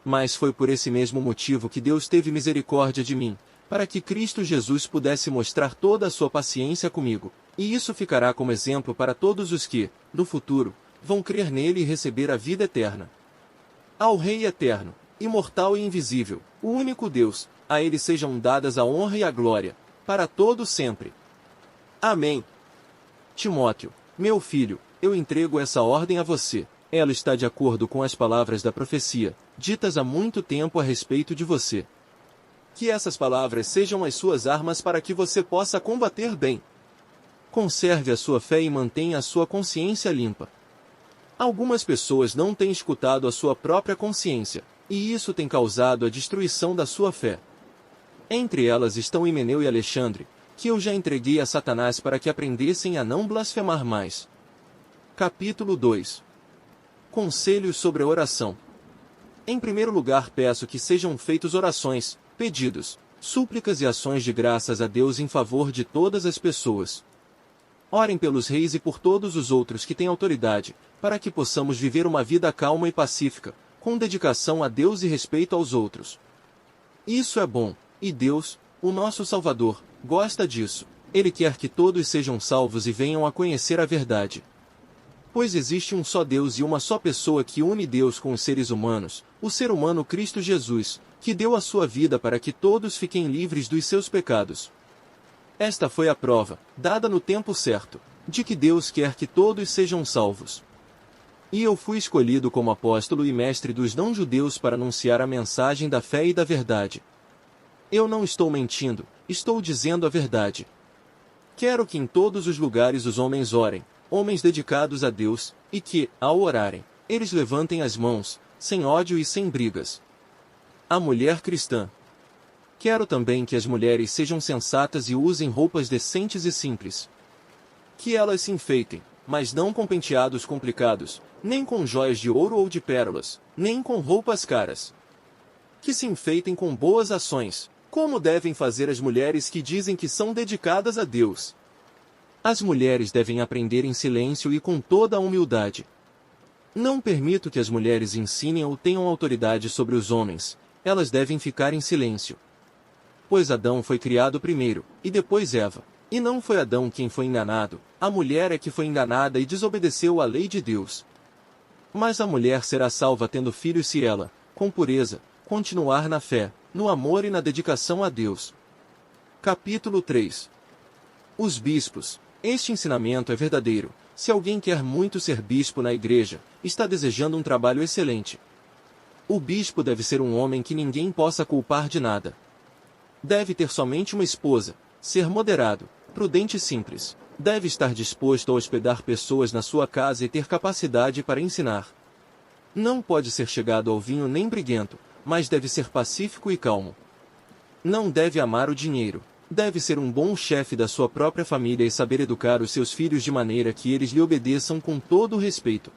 Mas foi por esse mesmo motivo que Deus teve misericórdia de mim, para que Cristo Jesus pudesse mostrar toda a sua paciência comigo, e isso ficará como exemplo para todos os que, no futuro, vão crer nele e receber a vida eterna. Ao Rei eterno, imortal e invisível, o único Deus, a ele sejam dadas a honra e a glória, para todo sempre. Amém. Timóteo, meu filho, eu entrego essa ordem a você. Ela está de acordo com as palavras da profecia, ditas há muito tempo a respeito de você. Que essas palavras sejam as suas armas para que você possa combater bem. Conserve a sua fé e mantenha a sua consciência limpa. Algumas pessoas não têm escutado a sua própria consciência, e isso tem causado a destruição da sua fé. Entre elas estão Himeneu e Alexandre, que eu já entreguei a Satanás para que aprendessem a não blasfemar mais. Capítulo 2. Conselhos sobre a oração. Em primeiro lugar peço que sejam feitas orações, pedidos, súplicas e ações de graças a Deus em favor de todas as pessoas. Orem pelos reis e por todos os outros que têm autoridade, para que possamos viver uma vida calma e pacífica, com dedicação a Deus e respeito aos outros. Isso é bom, e Deus, o nosso Salvador, gosta disso. Ele quer que todos sejam salvos e venham a conhecer a verdade. Pois existe um só Deus e uma só pessoa que une Deus com os seres humanos, o ser humano Cristo Jesus, que deu a sua vida para que todos fiquem livres dos seus pecados. Esta foi a prova, dada no tempo certo, de que Deus quer que todos sejam salvos. E eu fui escolhido como apóstolo e mestre dos não-judeus para anunciar a mensagem da fé e da verdade. Eu não estou mentindo, estou dizendo a verdade. Quero que em todos os lugares os homens orem, homens dedicados a Deus, e que, ao orarem, eles levantem as mãos, sem ódio e sem brigas. A mulher cristã. Quero também que as mulheres sejam sensatas e usem roupas decentes e simples. Que elas se enfeitem, mas não com penteados complicados, nem com joias de ouro ou de pérolas, nem com roupas caras. Que se enfeitem com boas ações, como devem fazer as mulheres que dizem que são dedicadas a Deus. As mulheres devem aprender em silêncio e com toda a humildade. Não permito que as mulheres ensinem ou tenham autoridade sobre os homens, elas devem ficar em silêncio. Pois Adão foi criado primeiro, e depois Eva. E não foi Adão quem foi enganado, a mulher é que foi enganada e desobedeceu à lei de Deus. Mas a mulher será salva tendo filhos se ela, com pureza, continuar na fé, no amor e na dedicação a Deus. Capítulo 3. Os bispos. Este ensinamento é verdadeiro. Se alguém quer muito ser bispo na igreja, está desejando um trabalho excelente. O bispo deve ser um homem que ninguém possa culpar de nada. Deve ter somente uma esposa, ser moderado, prudente e simples. Deve estar disposto a hospedar pessoas na sua casa e ter capacidade para ensinar. Não pode ser chegado ao vinho nem briguento, mas deve ser pacífico e calmo. Não deve amar o dinheiro. Deve ser um bom chefe da sua própria família e saber educar os seus filhos de maneira que eles lhe obedeçam com todo o respeito.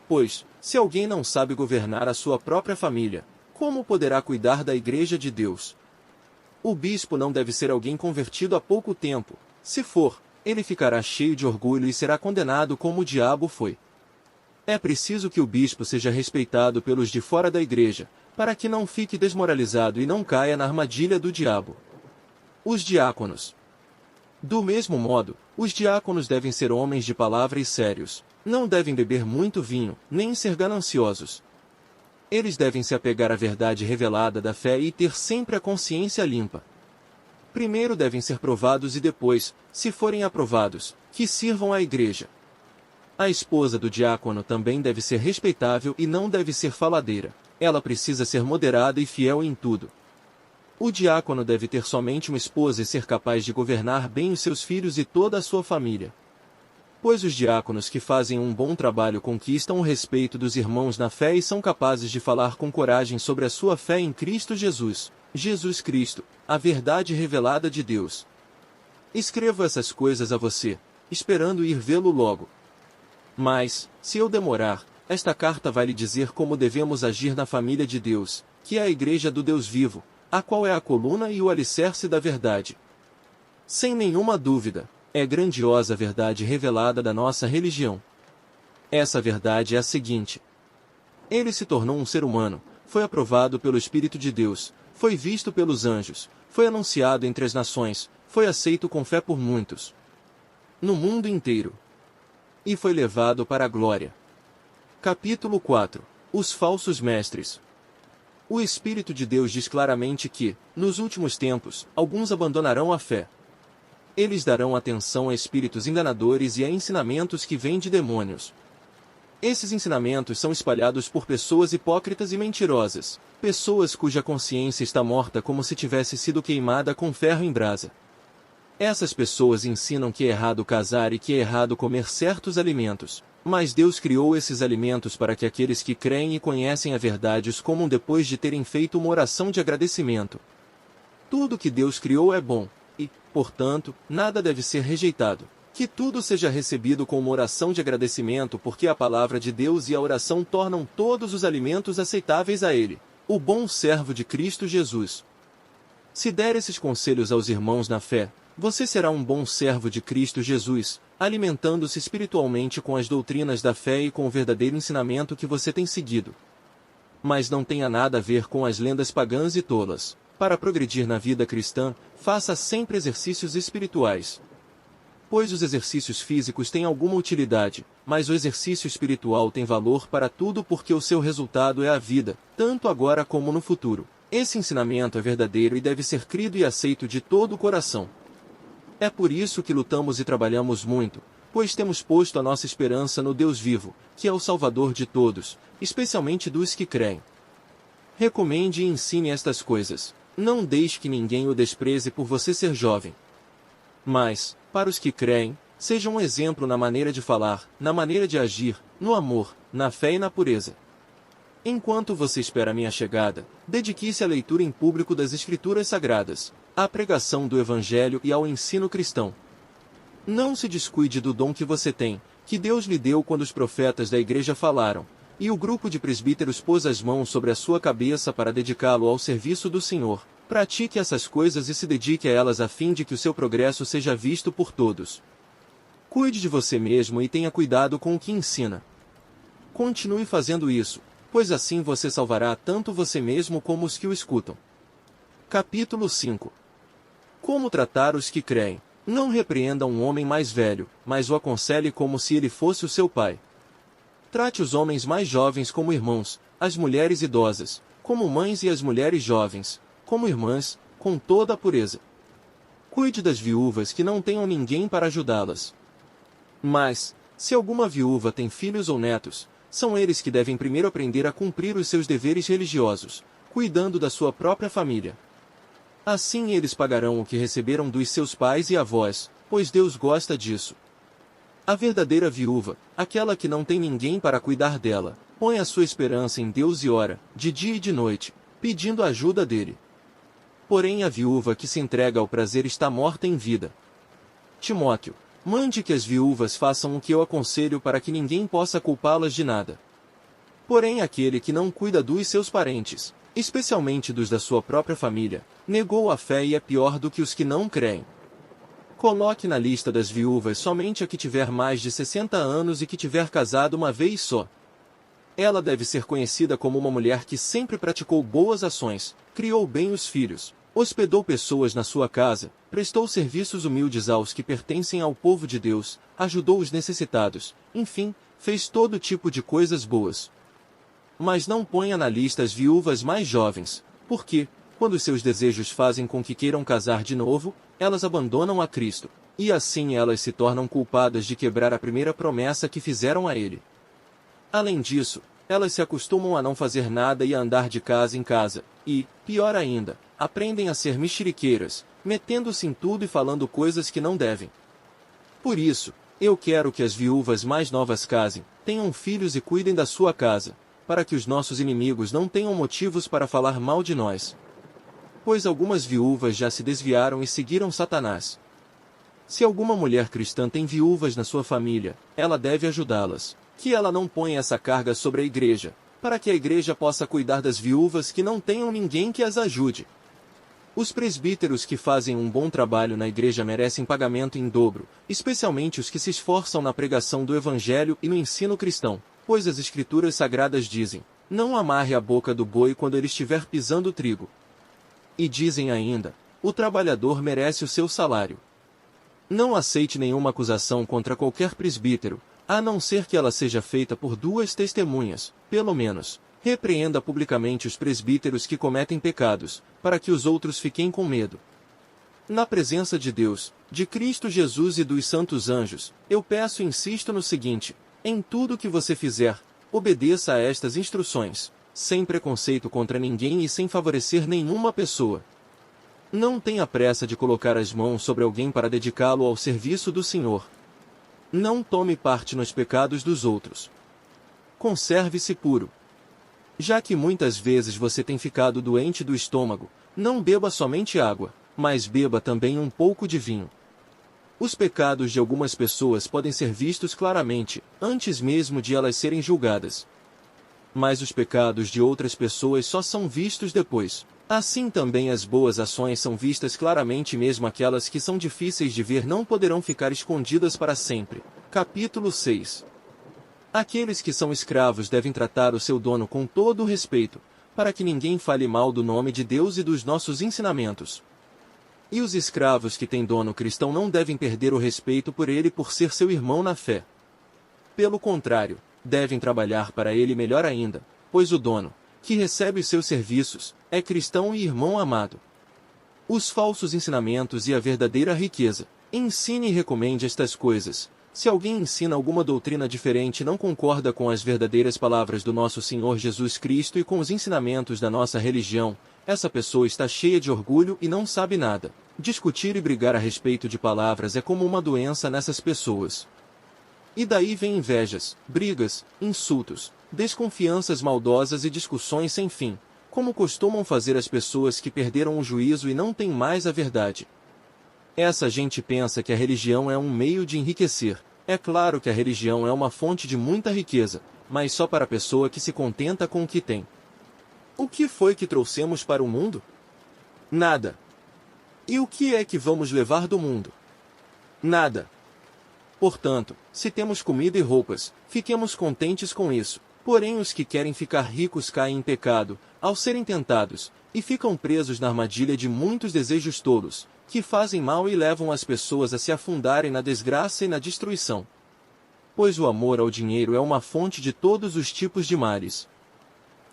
Pois, se alguém não sabe governar a sua própria família, como poderá cuidar da igreja de Deus? O bispo não deve ser alguém convertido há pouco tempo. Se for, ele ficará cheio de orgulho e será condenado como o diabo foi. É preciso que o bispo seja respeitado pelos de fora da igreja, para que não fique desmoralizado e não caia na armadilha do diabo. Os diáconos. Do mesmo modo, os diáconos devem ser homens de palavra e sérios. Não devem beber muito vinho, nem ser gananciosos. Eles devem se apegar à verdade revelada da fé e ter sempre a consciência limpa. Primeiro devem ser provados e depois, se forem aprovados, que sirvam à igreja. A esposa do diácono também deve ser respeitável e não deve ser faladeira. Ela precisa ser moderada e fiel em tudo. O diácono deve ter somente uma esposa e ser capaz de governar bem os seus filhos e toda a sua família. Pois os diáconos que fazem um bom trabalho conquistam o respeito dos irmãos na fé e são capazes de falar com coragem sobre a sua fé em Cristo Jesus, Jesus Cristo, a verdade revelada de Deus. Escrevo essas coisas a você, esperando ir vê-lo logo. Mas, se eu demorar, esta carta vai lhe dizer como devemos agir na família de Deus, que é a igreja do Deus vivo, a qual é a coluna e o alicerce da verdade. Sem nenhuma dúvida, é grandiosa a verdade revelada da nossa religião. Essa verdade é a seguinte: ele se tornou um ser humano, foi aprovado pelo Espírito de Deus, foi visto pelos anjos, foi anunciado entre as nações, foi aceito com fé por muitos, no mundo inteiro, e foi levado para a glória. Capítulo 4. Os falsos mestres. O Espírito de Deus diz claramente que, nos últimos tempos, alguns abandonarão a fé. Eles darão atenção a espíritos enganadores e a ensinamentos que vêm de demônios. Esses ensinamentos são espalhados por pessoas hipócritas e mentirosas, pessoas cuja consciência está morta como se tivesse sido queimada com ferro em brasa. Essas pessoas ensinam que é errado casar e que é errado comer certos alimentos, mas Deus criou esses alimentos para que aqueles que creem e conhecem a verdade os comam depois de terem feito uma oração de agradecimento. Tudo que Deus criou é bom, e, portanto, nada deve ser rejeitado. Que tudo seja recebido com uma oração de agradecimento porque a palavra de Deus e a oração tornam todos os alimentos aceitáveis a Ele, o bom servo de Cristo Jesus. Se der esses conselhos aos irmãos na fé, você será um bom servo de Cristo Jesus, alimentando-se espiritualmente com as doutrinas da fé e com o verdadeiro ensinamento que você tem seguido. Mas não tenha nada a ver com as lendas pagãs e tolas. Para progredir na vida cristã, faça sempre exercícios espirituais. Pois os exercícios físicos têm alguma utilidade, mas o exercício espiritual tem valor para tudo porque o seu resultado é a vida, tanto agora como no futuro. Esse ensinamento é verdadeiro e deve ser crido e aceito de todo o coração. É por isso que lutamos e trabalhamos muito, pois temos posto a nossa esperança no Deus vivo, que é o Salvador de todos, especialmente dos que creem. Recomende e ensine estas coisas. Não deixe que ninguém o despreze por você ser jovem. Mas, para os que creem, seja um exemplo na maneira de falar, na maneira de agir, no amor, na fé e na pureza. Enquanto você espera minha chegada, dedique-se à leitura em público das Escrituras Sagradas, à pregação do Evangelho e ao ensino cristão. Não se descuide do dom que você tem, que Deus lhe deu quando os profetas da igreja falaram, e o grupo de presbíteros pôs as mãos sobre a sua cabeça para dedicá-lo ao serviço do Senhor. Pratique essas coisas e se dedique a elas a fim de que o seu progresso seja visto por todos. Cuide de você mesmo e tenha cuidado com o que ensina. Continue fazendo isso, pois assim você salvará tanto você mesmo como os que o escutam. Capítulo 5. Como tratar os que creem? Não repreenda um homem mais velho, mas o aconselhe como se ele fosse o seu pai. Trate os homens mais jovens como irmãos, as mulheres idosas, como mães e as mulheres jovens, como irmãs, com toda a pureza. Cuide das viúvas que não tenham ninguém para ajudá-las. Mas, se alguma viúva tem filhos ou netos, são eles que devem primeiro aprender a cumprir os seus deveres religiosos, cuidando da sua própria família. Assim eles pagarão o que receberam dos seus pais e avós, pois Deus gosta disso. A verdadeira viúva, aquela que não tem ninguém para cuidar dela, põe a sua esperança em Deus e ora, de dia e de noite, pedindo a ajuda dele. Porém a viúva que se entrega ao prazer está morta em vida. Timóteo, mande que as viúvas façam o que eu aconselho para que ninguém possa culpá-las de nada. Porém aquele que não cuida dos seus parentes, especialmente dos da sua própria família, negou a fé e é pior do que os que não creem. Coloque na lista das viúvas somente a que tiver mais de 60 anos e que tiver casado uma vez só. Ela deve ser conhecida como uma mulher que sempre praticou boas ações, criou bem os filhos, hospedou pessoas na sua casa, prestou serviços humildes aos que pertencem ao povo de Deus, ajudou os necessitados, enfim, fez todo tipo de coisas boas. Mas não ponha na lista as viúvas mais jovens, porque, quando seus desejos fazem com que queiram casar de novo, elas abandonam a Cristo, e assim elas se tornam culpadas de quebrar a primeira promessa que fizeram a Ele. Além disso, elas se acostumam a não fazer nada e a andar de casa em casa, e, pior ainda, aprendem a ser mexeriqueiras, metendo-se em tudo e falando coisas que não devem. Por isso, eu quero que as viúvas mais novas casem, tenham filhos e cuidem da sua casa, para que os nossos inimigos não tenham motivos para falar mal de nós. Pois algumas viúvas já se desviaram e seguiram Satanás. Se alguma mulher cristã tem viúvas na sua família, ela deve ajudá-las, que ela não ponha essa carga sobre a igreja, para que a igreja possa cuidar das viúvas que não tenham ninguém que as ajude. Os presbíteros que fazem um bom trabalho na igreja merecem pagamento em dobro, especialmente os que se esforçam na pregação do Evangelho e no ensino cristão, pois as Escrituras Sagradas dizem, não amarre a boca do boi quando ele estiver pisando o trigo. E dizem ainda, o trabalhador merece o seu salário. Não aceite nenhuma acusação contra qualquer presbítero, a não ser que ela seja feita por duas testemunhas, pelo menos. Repreenda publicamente os presbíteros que cometem pecados, para que os outros fiquem com medo. Na presença de Deus, de Cristo Jesus e dos santos anjos, eu peço e insisto no seguinte, em tudo que você fizer, obedeça a estas instruções, sem preconceito contra ninguém e sem favorecer nenhuma pessoa. Não tenha pressa de colocar as mãos sobre alguém para dedicá-lo ao serviço do Senhor. Não tome parte nos pecados dos outros. Conserve-se puro. Já que muitas vezes você tem ficado doente do estômago, não beba somente água, mas beba também um pouco de vinho. Os pecados de algumas pessoas podem ser vistos claramente, antes mesmo de elas serem julgadas. Mas os pecados de outras pessoas só são vistos depois. Assim também as boas ações são vistas claramente, mesmo aquelas que são difíceis de ver não poderão ficar escondidas para sempre. Capítulo 6. Aqueles que são escravos devem tratar o seu dono com todo o respeito, para que ninguém fale mal do nome de Deus e dos nossos ensinamentos. E os escravos que têm dono cristão não devem perder o respeito por ele por ser seu irmão na fé. Pelo contrário, devem trabalhar para ele melhor ainda, pois o dono, que recebe os seus serviços, é cristão e irmão amado. Os falsos ensinamentos e a verdadeira riqueza. Ensine e recomende estas coisas. Se alguém ensina alguma doutrina diferente e não concorda com as verdadeiras palavras do nosso Senhor Jesus Cristo e com os ensinamentos da nossa religião, essa pessoa está cheia de orgulho e não sabe nada. Discutir e brigar a respeito de palavras é como uma doença nessas pessoas. E daí vem invejas, brigas, insultos, desconfianças maldosas e discussões sem fim, como costumam fazer as pessoas que perderam o juízo e não têm mais a verdade. Essa gente pensa que a religião é um meio de enriquecer. É claro que a religião é uma fonte de muita riqueza, mas só para a pessoa que se contenta com o que tem. O que foi que trouxemos para o mundo? Nada. E o que é que vamos levar do mundo? Nada. Portanto, se temos comida e roupas, fiquemos contentes com isso. Porém, os que querem ficar ricos caem em pecado, ao serem tentados, e ficam presos na armadilha de muitos desejos tolos, que fazem mal e levam as pessoas a se afundarem na desgraça e na destruição. Pois o amor ao dinheiro é uma fonte de todos os tipos de males.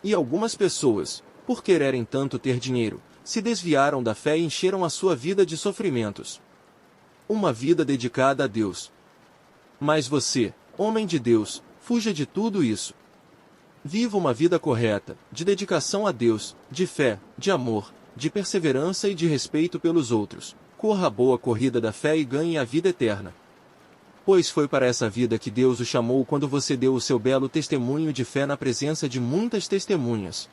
E algumas pessoas, por quererem tanto ter dinheiro, se desviaram da fé e encheram a sua vida de sofrimentos. Uma vida dedicada a Deus. Mas você, homem de Deus, fuja de tudo isso. Viva uma vida correta, de dedicação a Deus, de fé, de amor, de perseverança e de respeito pelos outros. Corra a boa corrida da fé e ganhe a vida eterna. Pois foi para essa vida que Deus o chamou quando você deu o seu belo testemunho de fé na presença de muitas testemunhas.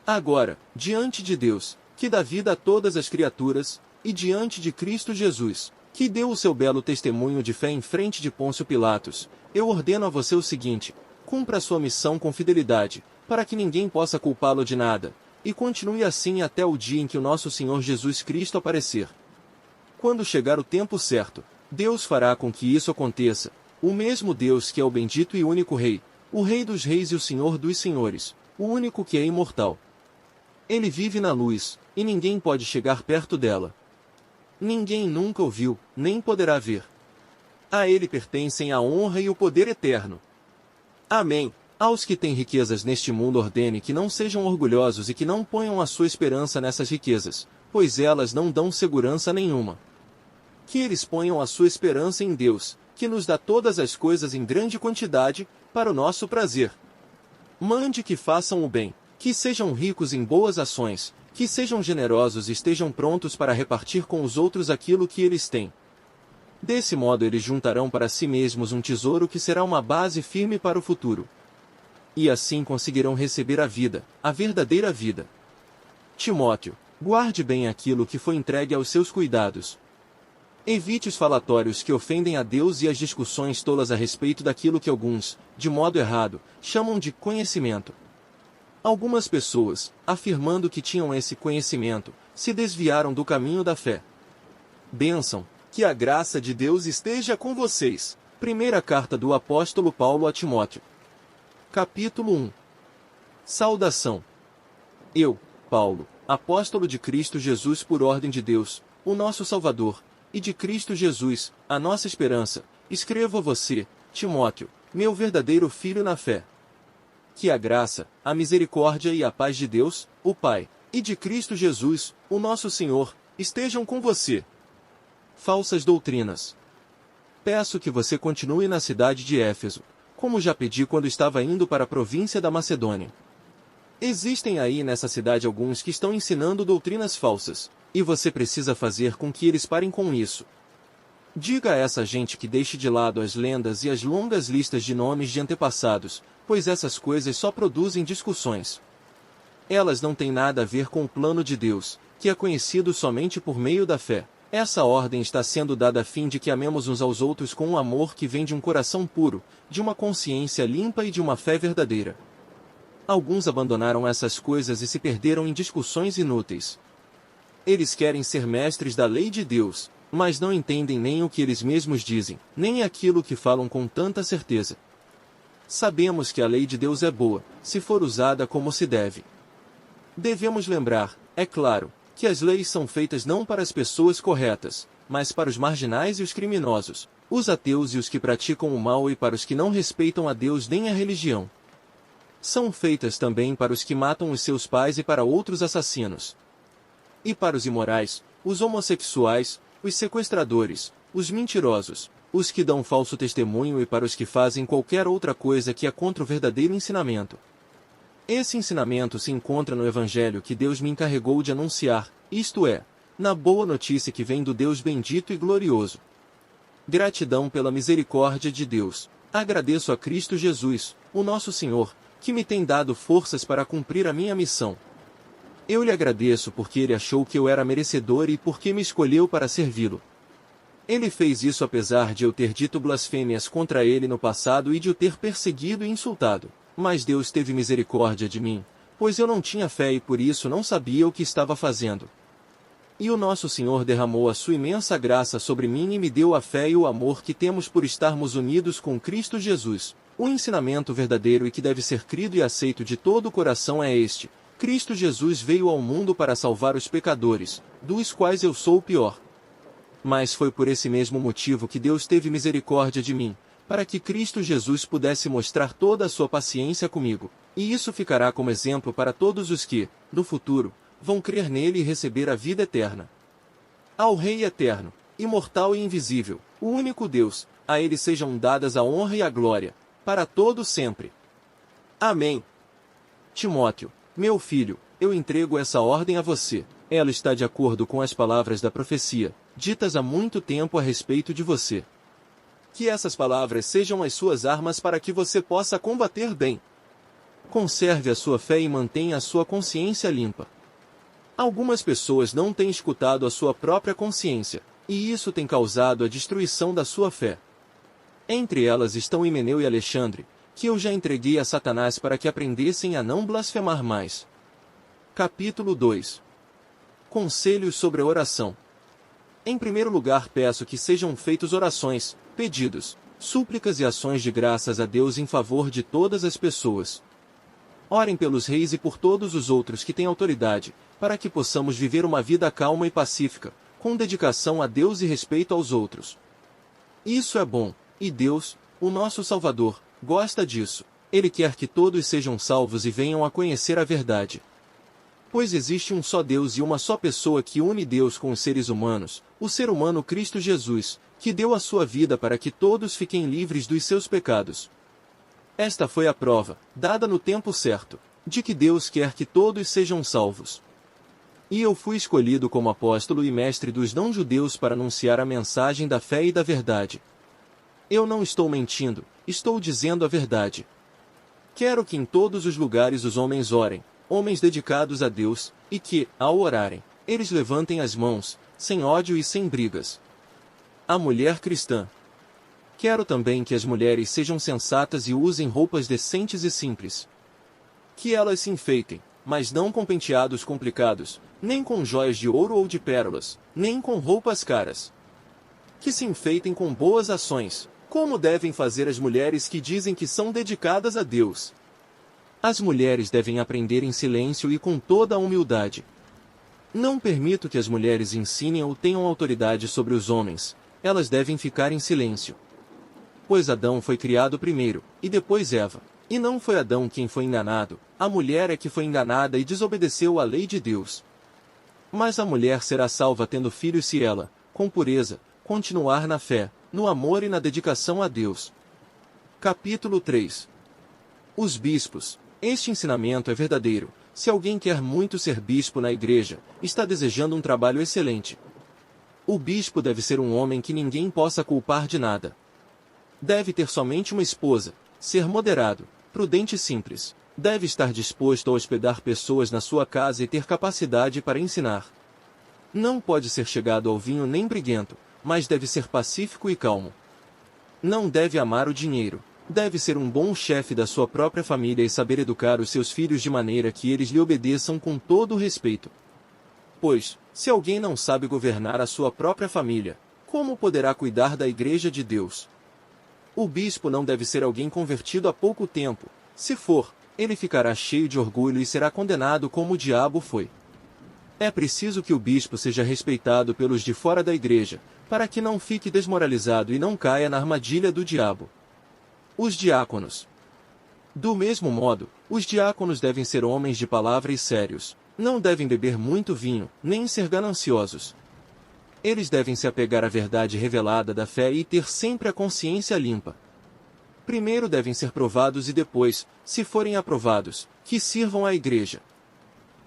Agora, diante de Deus, que dá vida a todas as criaturas, e diante de Cristo Jesus, que deu o seu belo testemunho de fé em frente de Pôncio Pilatos, eu ordeno a você o seguinte: cumpra a sua missão com fidelidade, para que ninguém possa culpá-lo de nada, e continue assim até o dia em que o nosso Senhor Jesus Cristo aparecer. Quando chegar o tempo certo, Deus fará com que isso aconteça, o mesmo Deus que é o bendito e único Rei, o Rei dos Reis e o Senhor dos Senhores, o único que é imortal. Ele vive na luz, e ninguém pode chegar perto dela. Ninguém nunca o viu, nem poderá ver. A ele pertencem a honra e o poder eterno. Amém. Aos que têm riquezas neste mundo ordene que não sejam orgulhosos e que não ponham a sua esperança nessas riquezas, pois elas não dão segurança nenhuma. Que eles ponham a sua esperança em Deus, que nos dá todas as coisas em grande quantidade, para o nosso prazer. Mande que façam o bem, que sejam ricos em boas ações, que sejam generosos e estejam prontos para repartir com os outros aquilo que eles têm. Desse modo eles juntarão para si mesmos um tesouro que será uma base firme para o futuro. E assim conseguirão receber a vida, a verdadeira vida. Timóteo, guarde bem aquilo que foi entregue aos seus cuidados. Evite os falatórios que ofendem a Deus e as discussões tolas a respeito daquilo que alguns, de modo errado, chamam de conhecimento. Algumas pessoas, afirmando que tinham esse conhecimento, se desviaram do caminho da fé. Bênção, que a graça de Deus esteja com vocês. Primeira carta do apóstolo Paulo a Timóteo. Capítulo 1. Saudação. Eu, Paulo, apóstolo de Cristo Jesus por ordem de Deus, o nosso Salvador, e de Cristo Jesus, a nossa esperança, escrevo a você, Timóteo, meu verdadeiro filho na fé. Que a graça, a misericórdia e a paz de Deus, o Pai, e de Cristo Jesus, o nosso Senhor, estejam com você. Falsas doutrinas. Peço que você continue na cidade de Éfeso, como já pedi quando estava indo para a província da Macedônia. Existem aí nessa cidade alguns que estão ensinando doutrinas falsas, e você precisa fazer com que eles parem com isso. Diga a essa gente que deixe de lado as lendas e as longas listas de nomes de antepassados, pois essas coisas só produzem discussões. Elas não têm nada a ver com o plano de Deus, que é conhecido somente por meio da fé. Essa ordem está sendo dada a fim de que amemos uns aos outros com um amor que vem de um coração puro, de uma consciência limpa e de uma fé verdadeira. Alguns abandonaram essas coisas e se perderam em discussões inúteis. Eles querem ser mestres da lei de Deus, mas não entendem nem o que eles mesmos dizem, nem aquilo que falam com tanta certeza. Sabemos que a lei de Deus é boa, se for usada como se deve. Devemos lembrar, é claro, que as leis são feitas não para as pessoas corretas, mas para os marginais e os criminosos, os ateus e os que praticam o mal e para os que não respeitam a Deus nem a religião. São feitas também para os que matam os seus pais e para outros assassinos. E para os imorais, os homossexuais, os sequestradores, os mentirosos, os que dão falso testemunho e para os que fazem qualquer outra coisa que é contra o verdadeiro ensinamento. Esse ensinamento se encontra no Evangelho que Deus me encarregou de anunciar, isto é, na boa notícia que vem do Deus bendito e glorioso. Gratidão pela misericórdia de Deus. Agradeço a Cristo Jesus, o nosso Senhor, que me tem dado forças para cumprir a minha missão. Eu lhe agradeço porque ele achou que eu era merecedor e porque me escolheu para servi-lo. Ele fez isso apesar de eu ter dito blasfêmias contra ele no passado e de o ter perseguido e insultado. Mas Deus teve misericórdia de mim, pois eu não tinha fé e por isso não sabia o que estava fazendo. E o nosso Senhor derramou a sua imensa graça sobre mim e me deu a fé e o amor que temos por estarmos unidos com Cristo Jesus. O ensinamento verdadeiro e que deve ser crido e aceito de todo o coração é este: Cristo Jesus veio ao mundo para salvar os pecadores, dos quais eu sou o pior. Mas foi por esse mesmo motivo que Deus teve misericórdia de mim, para que Cristo Jesus pudesse mostrar toda a sua paciência comigo, e isso ficará como exemplo para todos os que, no futuro, vão crer nele e receber a vida eterna. Ao Rei eterno, imortal e invisível, o único Deus, a ele sejam dadas a honra e a glória, para todo sempre. Amém. Timóteo, meu filho, eu entrego essa ordem a você. Ela está de acordo com as palavras da profecia, ditas há muito tempo a respeito de você. Que essas palavras sejam as suas armas para que você possa combater bem. Conserve a sua fé e mantenha a sua consciência limpa. Algumas pessoas não têm escutado a sua própria consciência, e isso tem causado a destruição da sua fé. Entre elas estão Himeneu e Alexandre, que eu já entreguei a Satanás para que aprendessem a não blasfemar mais. Capítulo 2. Conselhos sobre a oração. Em primeiro lugar, peço que sejam feitas orações, pedidos, súplicas e ações de graças a Deus em favor de todas as pessoas. Orem pelos reis e por todos os outros que têm autoridade, para que possamos viver uma vida calma e pacífica, com dedicação a Deus e respeito aos outros. Isso é bom, e Deus, o nosso Salvador, gosta disso. Ele quer que todos sejam salvos e venham a conhecer a verdade. Pois existe um só Deus e uma só pessoa que une Deus com os seres humanos, o ser humano Cristo Jesus, que deu a sua vida para que todos fiquem livres dos seus pecados. Esta foi a prova, dada no tempo certo, de que Deus quer que todos sejam salvos. E eu fui escolhido como apóstolo e mestre dos não-judeus para anunciar a mensagem da fé e da verdade. Eu não estou mentindo, estou dizendo a verdade. Quero que em todos os lugares os homens orem, homens dedicados a Deus, e que, ao orarem, eles levantem as mãos, sem ódio e sem brigas. A mulher cristã. Quero também que as mulheres sejam sensatas e usem roupas decentes e simples. Que elas se enfeitem, mas não com penteados complicados, nem com joias de ouro ou de pérolas, nem com roupas caras. Que se enfeitem com boas ações, como devem fazer as mulheres que dizem que são dedicadas a Deus. As mulheres devem aprender em silêncio e com toda a humildade. Não permito que as mulheres ensinem ou tenham autoridade sobre os homens, elas devem ficar em silêncio. Pois Adão foi criado primeiro, e depois Eva. E não foi Adão quem foi enganado, a mulher é que foi enganada e desobedeceu à lei de Deus. Mas a mulher será salva tendo filhos se ela, com pureza, continuar na fé, no amor e na dedicação a Deus. Capítulo 3. Os bispos. Este ensinamento é verdadeiro. Se alguém quer muito ser bispo na igreja, está desejando um trabalho excelente. O bispo deve ser um homem que ninguém possa culpar de nada. Deve ter somente uma esposa, ser moderado, prudente e simples. Deve estar disposto a hospedar pessoas na sua casa e ter capacidade para ensinar. Não pode ser chegado ao vinho nem briguento, mas deve ser pacífico e calmo. Não deve amar o dinheiro. Deve ser um bom chefe da sua própria família e saber educar os seus filhos de maneira que eles lhe obedeçam com todo o respeito. Pois, se alguém não sabe governar a sua própria família, como poderá cuidar da igreja de Deus? O bispo não deve ser alguém convertido há pouco tempo. Se for, ele ficará cheio de orgulho e será condenado como o diabo foi. É preciso que o bispo seja respeitado pelos de fora da igreja, para que não fique desmoralizado e não caia na armadilha do diabo. Os diáconos. Do mesmo modo, os diáconos devem ser homens de palavra e sérios. Não devem beber muito vinho, nem ser gananciosos. Eles devem se apegar à verdade revelada da fé e ter sempre a consciência limpa. Primeiro devem ser provados e depois, se forem aprovados, que sirvam à igreja.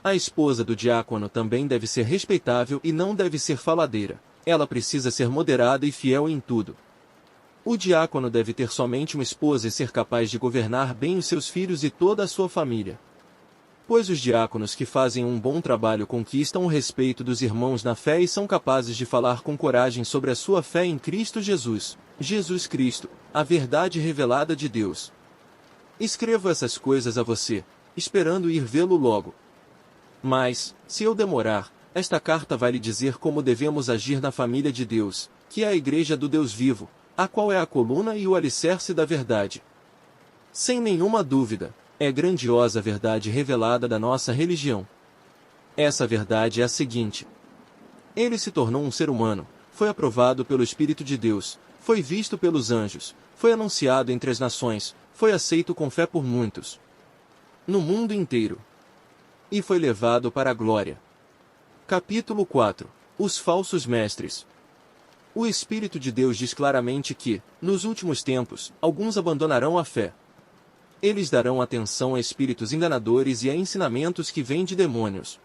A esposa do diácono também deve ser respeitável e não deve ser faladeira. Ela precisa ser moderada e fiel em tudo. O diácono deve ter somente uma esposa e ser capaz de governar bem os seus filhos e toda a sua família. Pois os diáconos que fazem um bom trabalho conquistam o respeito dos irmãos na fé e são capazes de falar com coragem sobre a sua fé em Cristo Jesus, Jesus Cristo, a verdade revelada de Deus. Escrevo essas coisas a você, esperando ir vê-lo logo. Mas, se eu demorar, esta carta vai lhe dizer como devemos agir na família de Deus, que é a Igreja do Deus vivo, a qual é a coluna e o alicerce da verdade. Sem nenhuma dúvida, é grandiosa a verdade revelada da nossa religião. Essa verdade é a seguinte: ele se tornou um ser humano, foi aprovado pelo Espírito de Deus, foi visto pelos anjos, foi anunciado entre as nações, foi aceito com fé por muitos no mundo inteiro, e foi levado para a glória. Capítulo 4. Os falsos mestres. O Espírito de Deus diz claramente que, nos últimos tempos, alguns abandonarão a fé. Eles darão atenção a espíritos enganadores e a ensinamentos que vêm de demônios.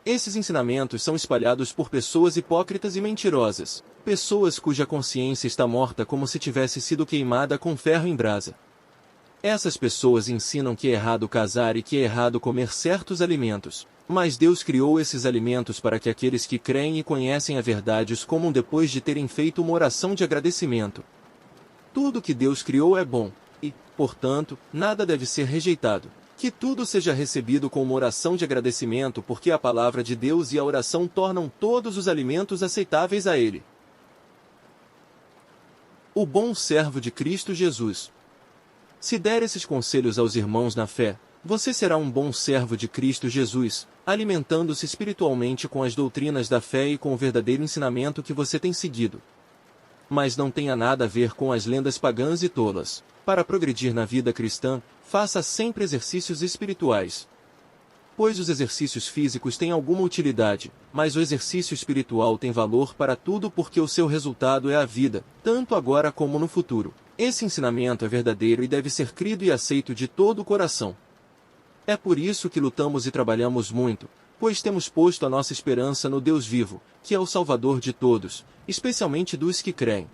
Esses ensinamentos são espalhados por pessoas hipócritas e mentirosas, pessoas cuja consciência está morta como se tivesse sido queimada com ferro em brasa. Essas pessoas ensinam que é errado casar e que é errado comer certos alimentos, mas Deus criou esses alimentos para que aqueles que creem e conhecem a verdade os comam depois de terem feito uma oração de agradecimento. Tudo que Deus criou é bom, e, portanto, nada deve ser rejeitado. Que tudo seja recebido com uma oração de agradecimento porque a palavra de Deus e a oração tornam todos os alimentos aceitáveis a Ele. O bom servo de Cristo Jesus. Se der esses conselhos aos irmãos na fé, você será um bom servo de Cristo Jesus, alimentando-se espiritualmente com as doutrinas da fé e com o verdadeiro ensinamento que você tem seguido. Mas não tenha nada a ver com as lendas pagãs e tolas. Para progredir na vida cristã, faça sempre exercícios espirituais. Pois os exercícios físicos têm alguma utilidade, mas o exercício espiritual tem valor para tudo porque o seu resultado é a vida, tanto agora como no futuro. Esse ensinamento é verdadeiro e deve ser crido e aceito de todo o coração. É por isso que lutamos e trabalhamos muito, pois temos posto a nossa esperança no Deus vivo, que é o Salvador de todos, especialmente dos que creem.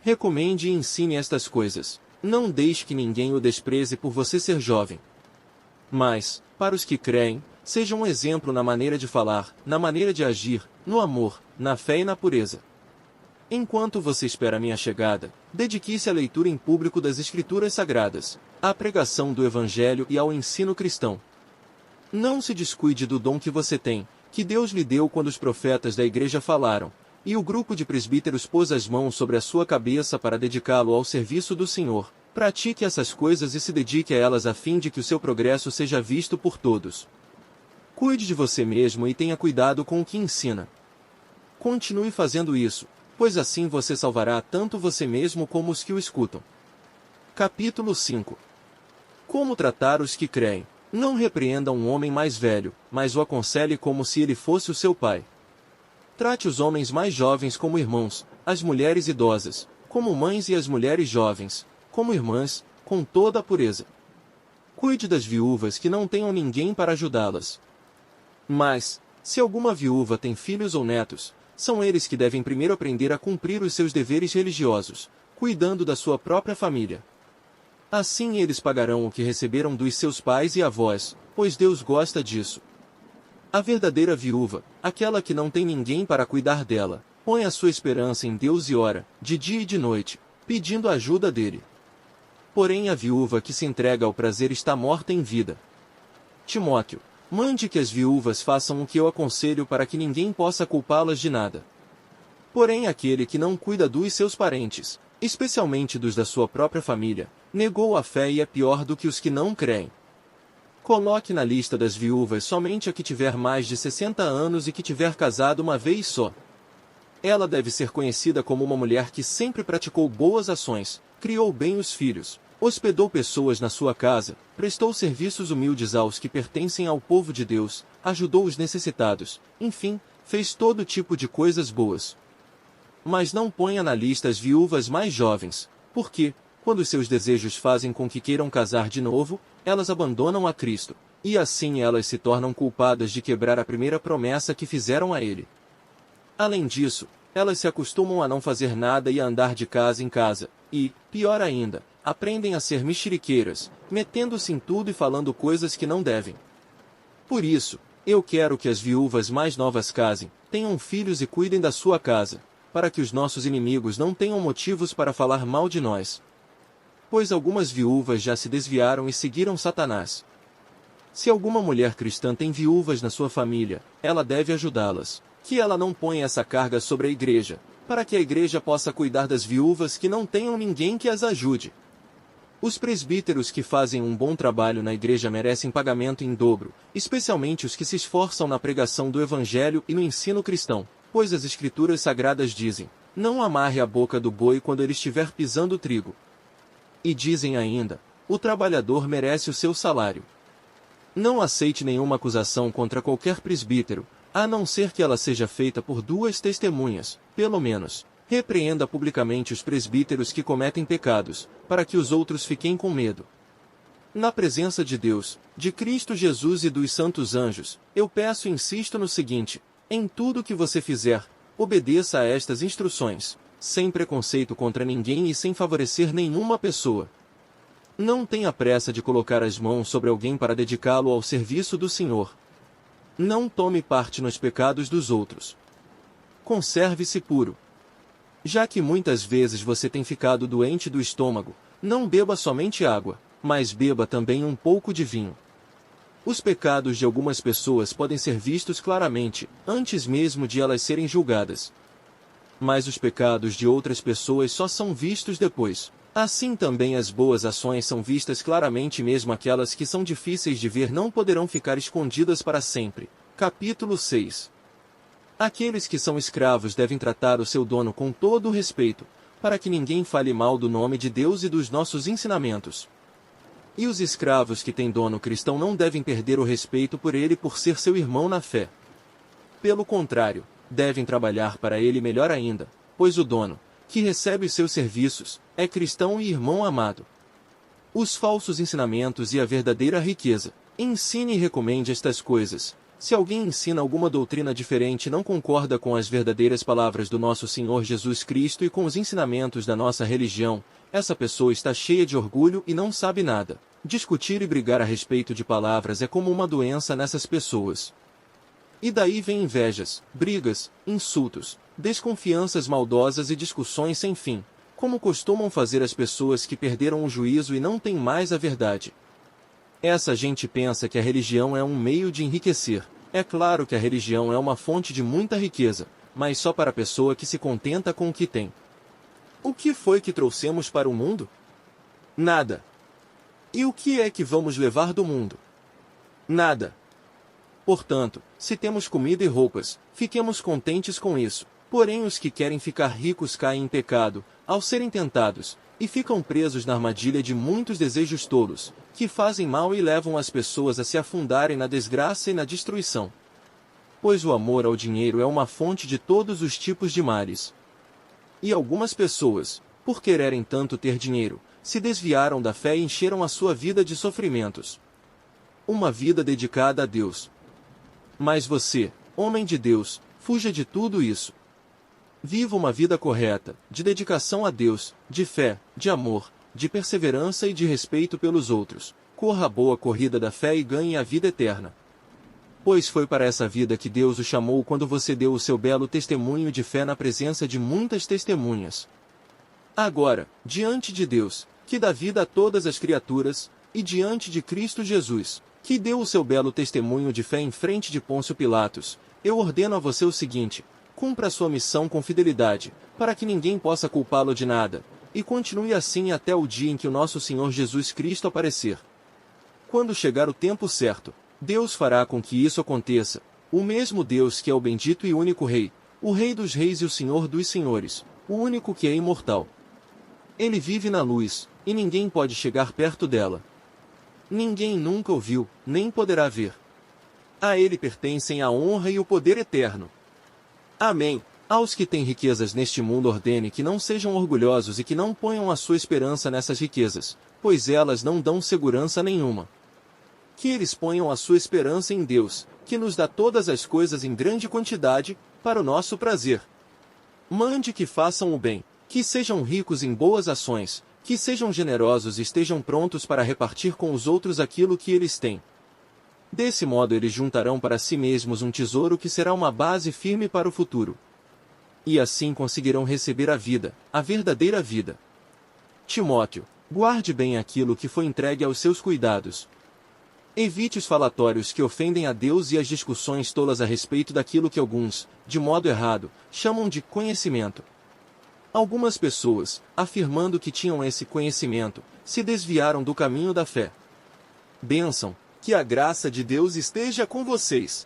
Recomende e ensine estas coisas. Não deixe que ninguém o despreze por você ser jovem. Mas, para os que creem, seja um exemplo na maneira de falar, na maneira de agir, no amor, na fé e na pureza. Enquanto você espera a minha chegada, dedique-se à leitura em público das Escrituras Sagradas, à pregação do Evangelho e ao ensino cristão. Não se descuide do dom que você tem, que Deus lhe deu quando os profetas da igreja falaram, e o grupo de presbíteros pôs as mãos sobre a sua cabeça para dedicá-lo ao serviço do Senhor. Pratique essas coisas e se dedique a elas a fim de que o seu progresso seja visto por todos. Cuide de você mesmo e tenha cuidado com o que ensina. Continue fazendo isso, pois assim você salvará tanto você mesmo como os que o escutam. Capítulo 5. Como tratar os que creem. Não repreenda um homem mais velho, mas o aconselhe como se ele fosse o seu pai. Trate os homens mais jovens como irmãos, as mulheres idosas, como mães e as mulheres jovens, como irmãs, com toda a pureza. Cuide das viúvas que não tenham ninguém para ajudá-las. Mas, se alguma viúva tem filhos ou netos, são eles que devem primeiro aprender a cumprir os seus deveres religiosos, cuidando da sua própria família. Assim eles pagarão o que receberam dos seus pais e avós, pois Deus gosta disso. A verdadeira viúva, aquela que não tem ninguém para cuidar dela, põe a sua esperança em Deus e ora, de dia e de noite, pedindo a ajuda dele. Porém a viúva que se entrega ao prazer está morta em vida. Timóteo, mande que as viúvas façam o que eu aconselho para que ninguém possa culpá-las de nada. Porém aquele que não cuida dos seus parentes, especialmente dos da sua própria família, negou a fé e é pior do que os que não creem. Coloque na lista das viúvas somente a que tiver mais de 60 anos e que tiver casado uma vez só. Ela deve ser conhecida como uma mulher que sempre praticou boas ações, criou bem os filhos, hospedou pessoas na sua casa, prestou serviços humildes aos que pertencem ao povo de Deus, ajudou os necessitados, enfim, fez todo tipo de coisas boas. Mas não ponha na lista as viúvas mais jovens, porque, quando seus desejos fazem com que queiram casar de novo, elas abandonam a Cristo, e assim elas se tornam culpadas de quebrar a primeira promessa que fizeram a Ele. Além disso, Elas se acostumam a não fazer nada e a andar de casa em casa, e, pior ainda, aprendem a ser mexeriqueiras, metendo-se em tudo e falando coisas que não devem. Por isso, eu quero que as viúvas mais novas casem, tenham filhos e cuidem da sua casa, para que os nossos inimigos não tenham motivos para falar mal de nós. Pois algumas viúvas já se desviaram e seguiram Satanás. Se alguma mulher cristã tem viúvas na sua família, ela deve ajudá-las. Que ela não ponha essa carga sobre a igreja, para que a igreja possa cuidar das viúvas que não tenham ninguém que as ajude. Os presbíteros que fazem um bom trabalho na igreja merecem pagamento em dobro, especialmente os que se esforçam na pregação do evangelho e no ensino cristão, pois as escrituras sagradas dizem: não amarre a boca do boi quando ele estiver pisando o trigo. E dizem ainda: o trabalhador merece o seu salário. Não aceite nenhuma acusação contra qualquer presbítero, a não ser que ela seja feita por 2 testemunhas, pelo menos. Repreenda publicamente os presbíteros que cometem pecados, para que os outros fiquem com medo. Na presença de Deus, de Cristo Jesus e dos santos anjos, eu peço e insisto no seguinte: em tudo que você fizer, obedeça a estas instruções, sem preconceito contra ninguém e sem favorecer nenhuma pessoa. Não tenha pressa de colocar as mãos sobre alguém para dedicá-lo ao serviço do Senhor. Não tome parte nos pecados dos outros. Conserve-se puro. Já que muitas vezes você tem ficado doente do estômago, não beba somente água, mas beba também um pouco de vinho. Os pecados de algumas pessoas podem ser vistos claramente, antes mesmo de elas serem julgadas. Mas os pecados de outras pessoas só são vistos depois. Assim também as boas ações são vistas claramente, mesmo aquelas que são difíceis de ver não poderão ficar escondidas para sempre. Capítulo 6. Aqueles que são escravos devem tratar o seu dono com todo o respeito, para que ninguém fale mal do nome de Deus e dos nossos ensinamentos. E os escravos que têm dono cristão não devem perder o respeito por ele por ser seu irmão na fé. Pelo contrário, devem trabalhar para ele melhor ainda, pois o dono, que recebe os seus serviços, é cristão e irmão amado. Os falsos ensinamentos e a verdadeira riqueza. Ensine e recomende estas coisas. Se alguém ensina alguma doutrina diferente e não concorda com as verdadeiras palavras do nosso Senhor Jesus Cristo e com os ensinamentos da nossa religião, essa pessoa está cheia de orgulho e não sabe nada. Discutir e brigar a respeito de palavras é como uma doença nessas pessoas. E daí vem invejas, brigas, insultos, desconfianças maldosas e discussões sem fim, como costumam fazer as pessoas que perderam o juízo e não têm mais a verdade. Essa gente pensa que a religião é um meio de enriquecer. É claro que a religião é uma fonte de muita riqueza, mas só para a pessoa que se contenta com o que tem. O que foi que trouxemos para o mundo? Nada. E o que é que vamos levar do mundo? Nada. Portanto, se temos comida e roupas, fiquemos contentes com isso. Porém os que querem ficar ricos caem em pecado, ao serem tentados, e ficam presos na armadilha de muitos desejos tolos, que fazem mal e levam as pessoas a se afundarem na desgraça e na destruição. Pois o amor ao dinheiro é uma fonte de todos os tipos de males. E algumas pessoas, por quererem tanto ter dinheiro, se desviaram da fé e encheram a sua vida de sofrimentos. Uma vida dedicada a Deus. Mas você, homem de Deus, fuja de tudo isso. Viva uma vida correta, de dedicação a Deus, de fé, de amor, de perseverança e de respeito pelos outros. Corra a boa corrida da fé e ganhe a vida eterna. Pois foi para essa vida que Deus o chamou quando você deu o seu belo testemunho de fé na presença de muitas testemunhas. Agora, diante de Deus, que dá vida a todas as criaturas, e diante de Cristo Jesus, que deu o seu belo testemunho de fé em frente de Pôncio Pilatos, eu ordeno a você o seguinte: cumpra a sua missão com fidelidade, para que ninguém possa culpá-lo de nada, e continue assim até o dia em que o nosso Senhor Jesus Cristo aparecer. Quando chegar o tempo certo, Deus fará com que isso aconteça, o mesmo Deus que é o bendito e único Rei, o Rei dos Reis e o Senhor dos Senhores, o único que é imortal. Ele vive na luz, e ninguém pode chegar perto dela. Ninguém nunca o viu, nem poderá ver. A ele pertencem a honra e o poder eterno. Amém. Aos que têm riquezas neste mundo ordene que não sejam orgulhosos e que não ponham a sua esperança nessas riquezas, pois elas não dão segurança nenhuma. Que eles ponham a sua esperança em Deus, que nos dá todas as coisas em grande quantidade, para o nosso prazer. Mande que façam o bem, que sejam ricos em boas ações, que sejam generosos e estejam prontos para repartir com os outros aquilo que eles têm. Desse modo eles juntarão para si mesmos um tesouro que será uma base firme para o futuro. E assim conseguirão receber a vida, a verdadeira vida. Timóteo, guarde bem aquilo que foi entregue aos seus cuidados. Evite os falatórios que ofendem a Deus e as discussões tolas a respeito daquilo que alguns, de modo errado, chamam de conhecimento. Algumas pessoas, afirmando que tinham esse conhecimento, se desviaram do caminho da fé. Bênção, que a graça de Deus esteja com vocês.